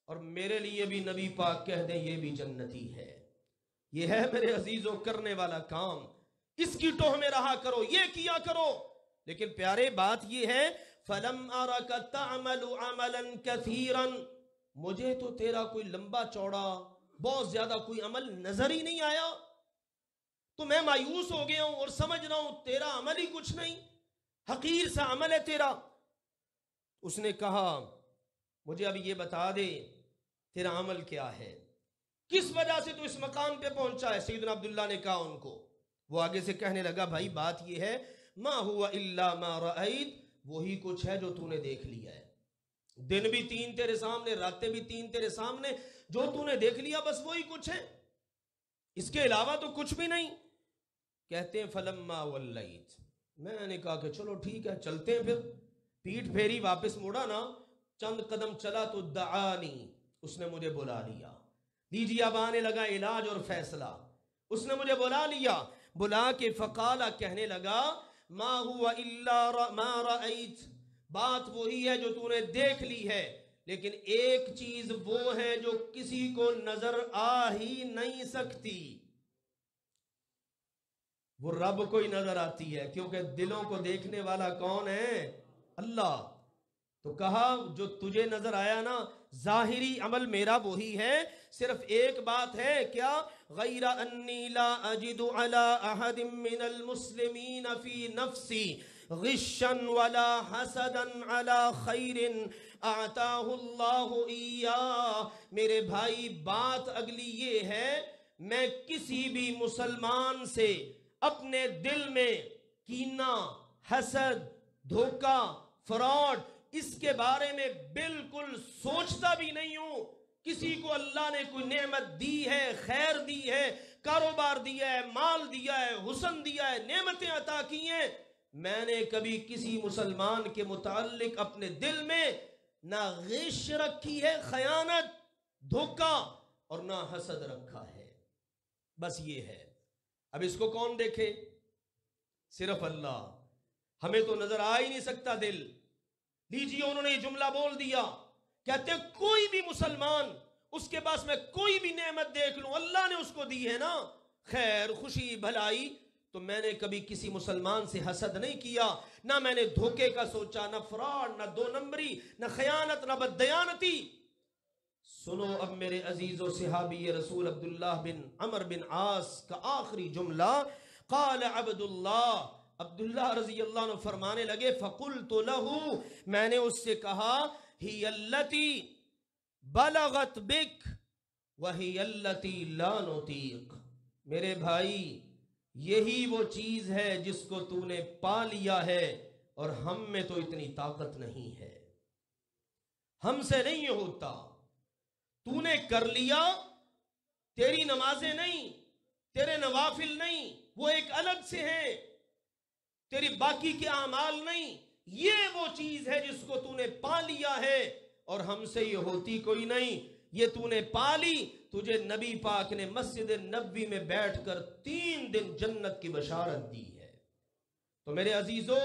اور میرے لیے بھی نبی پاک کہہ دیں یہ بھی جنتی ہے۔ یہ ہے میرے عزیزوں کرنے والا کام، اس کی ٹوہ میں رہا کرو، یہ کیا کرو۔ لیکن پیارے بات یہ ہے فَلَمْ أَرَكَ تَعْمَلُ عَمَلًا كَثِيرًا، مجھے تو تیرا کوئی لمبا چوڑا بہت زیادہ کوئی عمل نظر ہی نہیں آیا، تو میں مایوس ہو گیا ہوں اور سمجھ رہا ہوں تیرا عمل ہی کچھ نہیں، حقیر سا عمل ہے تیرا۔ اس نے کہا مجھے اب یہ بتا دے تیرا عمل کیا ہے، کس وجہ سے تو اس مقام پہ پہنچا ہے؟ سیدنا عبداللہ نے کہا ان کو وہ آگے سے کہنے لگا بھائی بات یہ ہے ما ہوا الا ما رأیت، وہی کچھ ہے جو تو نے دیکھ لیا ہے، دن بھی 3 تیرے سامنے، راتیں بھی 3 تیرے سامنے، جو تو نے دیکھ لیا بس وہی کچھ ہے، اس کے علاوہ تو کچھ بھی نہیں۔ کہتے ہیں فلما ولیت، میں نے کہا کہ چلو ٹھیک ہے چلتے ہیں، پھر پیٹھ پھیری واپس مڑا نا، چند قدم چلا تو دعانی، اس نے مجھے بلا لیا، لیجیے اب آنے لگا علاج اور فیصلہ، اس نے مجھے بلا لیا، بلا کے فقالا کہنے لگا ما ہوا الا ما رأیت، بات وہی ہے جو تو نے دیکھ لی ہے، لیکن ایک چیز وہ ہے جو کسی کو نظر آ ہی نہیں سکتی، وہ رب کو ہی نظر آتی ہے، کیونکہ دلوں کو دیکھنے والا کون ہے؟ اللہ۔ تو کہا جو تجھے نظر آیا نا ظاہری عمل میرا وہی ہے، صرف ایک بات ہے، کیا؟ غیر انی لا اجد علی احد من المسلمین فی نفسی غشا ولا حسدا علی خیر اعطاہ اللہ ایاہ، میرے بھائی بات اگلی یہ ہے، میں کسی بھی مسلمان سے اپنے دل میں کینہ، حسد، دھوکہ، فراڈ، اس کے بارے میں بالکل سوچتا بھی نہیں ہوں۔ کسی کو اللہ نے کوئی نعمت دی ہے، خیر دی ہے، کاروبار دیا ہے، مال دیا ہے، حسن دیا ہے، نعمتیں عطا کی ہیں، میں نے کبھی کسی مسلمان کے متعلق اپنے دل میں نہ غش رکھی ہے، خیانت، دھوکہ، اور نہ حسد رکھا ہے، بس یہ ہے۔ اب اس کو کون دیکھے؟ صرف اللہ، ہمیں تو نظر آ ہی نہیں سکتا دل۔ لیجیے انہوں نے یہ جملہ بول دیا، کہتے ہیں کوئی بھی مسلمان اس کے پاس میں کوئی بھی نعمت دیکھ لوں، اللہ نے اس کو دی ہے نا، خیر، خوشی، بھلائی، تو میں نے کبھی کسی مسلمان سے حسد نہیں کیا، نہ میں نے دھوکے کا سوچا، نہ فراڈ، نہ 2 نمبری، نہ خیانت، نہ بددیانتی۔ سنو اب میرے عزیز و صحابی رسول عبداللہ بن عمر بن عاص کا آخری جملہ، قال عبداللہ رضی اللہ عنہ فرمانے لگے فقلت له، میں نے اس سے کہا ہی التی بلغت بک وہی التی لا نطیق، میرے بھائی یہی وہ چیز ہے جس کو تو نے پا لیا ہے، اور ہم میں تو اتنی طاقت نہیں ہے، ہم سے نہیں ہوتا، تو نے کر لیا، تیری نمازیں نہیں، تیرے نوافل نہیں، وہ ایک الگ سے ہیں، تیری باقی کے اعمال نہیں، یہ وہ چیز ہے جس کو تو نے پا لیا ہے، اور ہم سے یہ ہوتی کوئی نہیں، یہ تو نے پا لی، تجھے نبی پاک نے مسجد نبوی میں بیٹھ کر 3 دن جنت کی بشارت دی ہے۔ تو میرے عزیزو،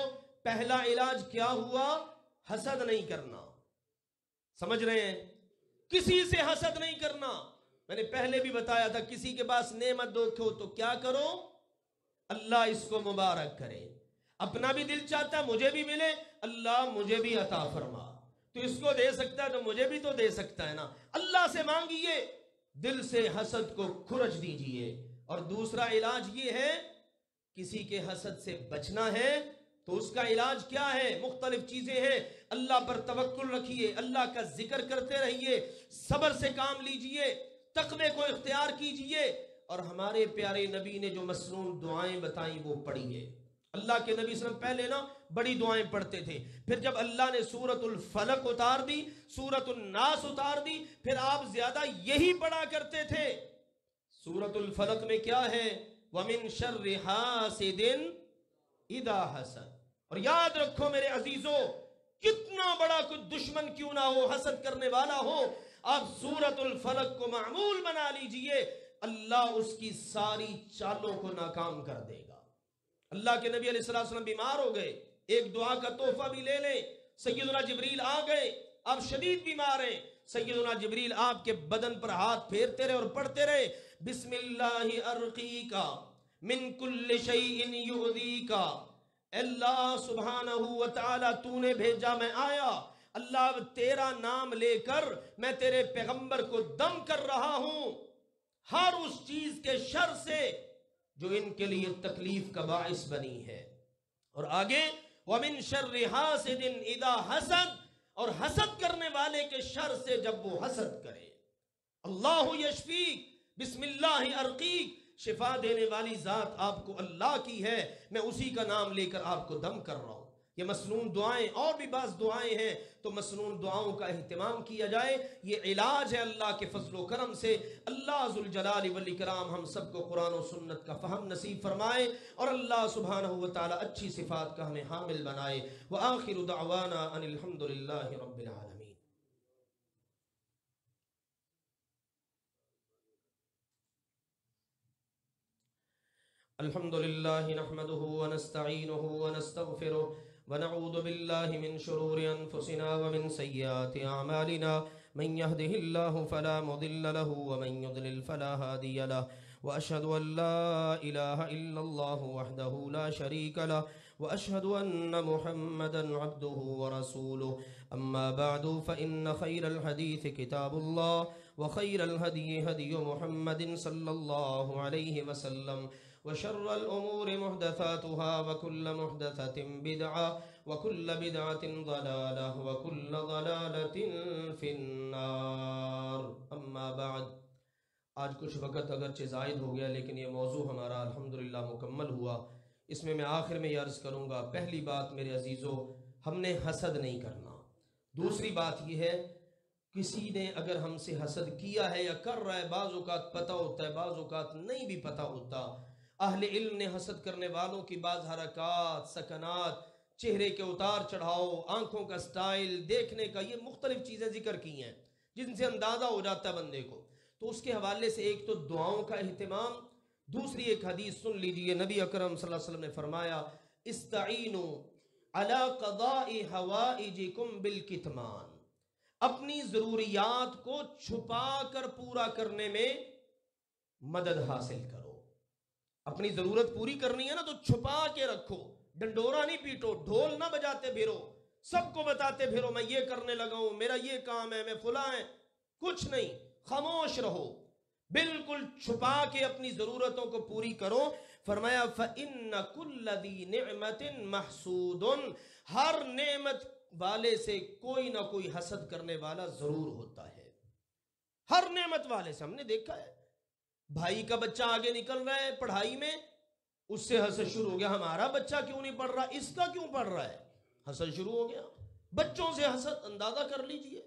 پہلا علاج کیا ہوا؟ حسد نہیں کرنا، سمجھ رہے ہیں؟ کسی سے حسد نہیں کرنا۔ میں نے پہلے بھی بتایا تھا، کسی کے پاس نعمت دیکھو تو کیا کرو؟ اللہ اس کو مبارک کرے، اپنا بھی دل چاہتا ہے مجھے بھی ملے، اللہ مجھے بھی عطا فرما، تو اس کو دے سکتا ہے تو مجھے بھی تو دے سکتا ہے نا، اللہ سے مانگیے، دل سے حسد کو کھرچ دیجئے۔ اور دوسرا علاج یہ ہے، کسی کے حسد سے بچنا ہے تو اس کا علاج کیا ہے؟ مختلف چیزیں ہیں، اللہ پر توکل رکھیے، اللہ کا ذکر کرتے رہیے، صبر سے کام لیجئے، تقوی کو اختیار کیجئے، اور ہمارے پیارے نبی نے جو مسنون دعائیں بتائیں وہ پڑھیے۔ اللہ کے نبی صلی اللہ علیہ وسلم پہلے نا بڑی دعائیں پڑھتے تھے، پھر جب اللہ نے سورۃ الفلق اتار دی، سورۃ الناس اتار دی، پھر آپ زیادہ یہی پڑھا کرتے تھے۔ سورۃ الفلق میں کیا ہے؟ وَمِن شَرِّ حَاسِدٍ اِذَا حَسَدَ، اور یاد رکھو میرے عزیزو، کتنا بڑا کوئی دشمن کیوں نہ ہو، حسد کرنے والا ہو، آپ سورۃ الفلق کو معمول بنا لیجئے، اللہ اس کی ساری چالوں کو ناکام کر دے گا۔ اللہ کے نبی علیہ السلام بیمار ہو گئے، ایک دعا کا تحفہ بھی لے لیں، سیدنا جبریل آ گئے، آپ شدید بیمار ہیں، سیدنا جبریل آپ کے بدن پر ہاتھ پھیرتے رہے اور پڑھتے رہے بسم اللہ ارقیکا من کل شیء یؤذیکا، اللہ سبحانہ وتعالی تو نے بھیجا میں آیا، اللہ تیرا نام لے کر میں تیرے پیغمبر کو دم کر رہا ہوں ہر اس چیز کے شر سے جو ان کے لیے تکلیف کا باعث بنی ہے۔ اور آگے وَمِن شَرِّ حَاسِدٍ اِذَا حَسَدَ، اور حسد کرنے والے کے شر سے جب وہ حسد کرے، اللہ یشفیک بسم اللہ ارقیک، شفا دینے والی ذات آپ کو اللہ کی ہے، میں اسی کا نام لے کر آپ کو دم کر رہا ہوں۔ یہ مسنون دعائیں اور بھی بعض دعائیں ہیں، تو مسنون دعاؤں کا اہتمام کیا جائے، یہ علاج ہے اللہ کے فضل و کرم سے۔ اللہ ذوالجلال والاکرام ہم سب کو قرآن و سنت کا فہم نصیب فرمائے، اور اللہ سبحانہ وتعالی اچھی صفات کا ہمیں حامل بنائے۔ وآخر دعوانا ان الحمدللہ رب العالمین۔ الحمدللہ نحمده ونستعینه ونستغفره ونعوذ بالله من شرور أنفسنا ومن سيئات أعمالنا، من يهده الله فلا مضل له ومن يضلل فلا هادي له، وأشهد أن لا إله إلا الله وحده لا شريك له، وأشهد أن محمدا عبده ورسوله. أما بعد فإن خير الحديث كتاب الله، وخير الهدي هدي محمد صلى الله عليه وسلم، وشر الأمور محدثاتها، وكل محدثة بدعة، وكل بدعة ضلالة، وكل ضلالة في النار. أما بعد، آج کچھ وقت اگرچہ زائد ہو گیا لیکن یہ موضوع ہمارا الحمدللہ مکمل ہوا۔ اس میں آخر میں یہ عرض کروں گا، پہلی بات میرے عزیزو، ہم نے حسد نہیں کرنا۔ دوسری بات یہ ہے، کسی نے اگر ہم سے حسد کیا ہے یا کر رہا ہے، بعض اوقات پتہ ہوتا ہے، بعض اوقات نہیں بھی پتہ ہوتا۔ اہل علم نے حسد کرنے والوں کی بعض حرکات، سکنات، چہرے کے اتار چڑھاؤ، آنکھوں کا سٹائل دیکھنے کا، یہ مختلف چیزیں ذکر کی ہیں جن سے اندازہ ہو جاتا ہے بندے کو۔ تو اس کے حوالے سے ایک تو دعاؤں کا اہتمام، دوسری ایک حدیث سن لیجئے، نبی اکرم صلی اللہ علیہ وسلم نے فرمایا، استعینوا علی قضاء حوائجکم بالکتمان، اپنی ضروریات کو چھپا کر پورا کرنے میں مدد حاصل کرو۔ اپنی ضرورت پوری کرنی ہے نا تو چھپا کے رکھو، ڈنڈورا نہیں پیٹو، ڈھول نہ بجاتے پھرو، سب کو بتاتے پھرو میں یہ کرنے لگا ہوں، میرا یہ کام ہے، میں فلاں ہے، کچھ نہیں، خاموش رہو، بالکل چھپا کے اپنی ضرورتوں کو پوری کرو۔ فرمایا فَإِنَّ كُلَّ ذِي نِعْمَةٍ مَحْسُودٌ، ہر نعمت والے سے کوئی نہ کوئی حسد کرنے والا ضرور ہوتا ہے۔ ہر نعمت والے سے ہم نے دیکھا ہے، بھائی کا بچہ آگے نکل رہا ہے پڑھائی میں، اس سے حسد شروع ہو گیا، ہمارا بچہ کیوں نہیں پڑھ رہا، اس کا کیوں پڑھ رہا ہے، حسد شروع ہو گیا۔ بچوں سے حسد، اندازہ کر لیجئے۔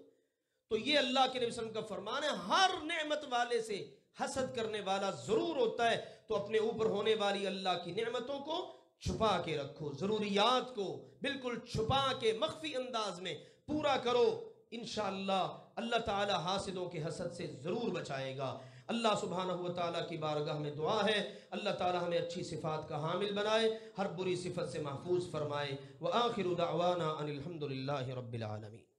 تو یہ اللہ کے نبی صلی اللہ علیہ وسلم کا فرمان ہے، ہر نعمت والے سے حسد کرنے والا ضرور ہوتا ہے۔ تو اپنے اوپر ہونے والی اللہ کی نعمتوں کو چھپا کے رکھو، ضروریات کو بالکل چھپا کے مخفی انداز میں پورا کرو، انشاءاللہ اللہ تعالی حاسدوں کے حسد سے ضرور بچائے گا۔ اللہ سبحانہ وتعالی کی بارگاہ میں دعا ہے، اللہ تعالی ہمیں اچھی صفات کا حامل بنائے، ہر بری صفت سے محفوظ فرمائے۔ وآخر دعوانا ان الحمدللہ رب العالمین۔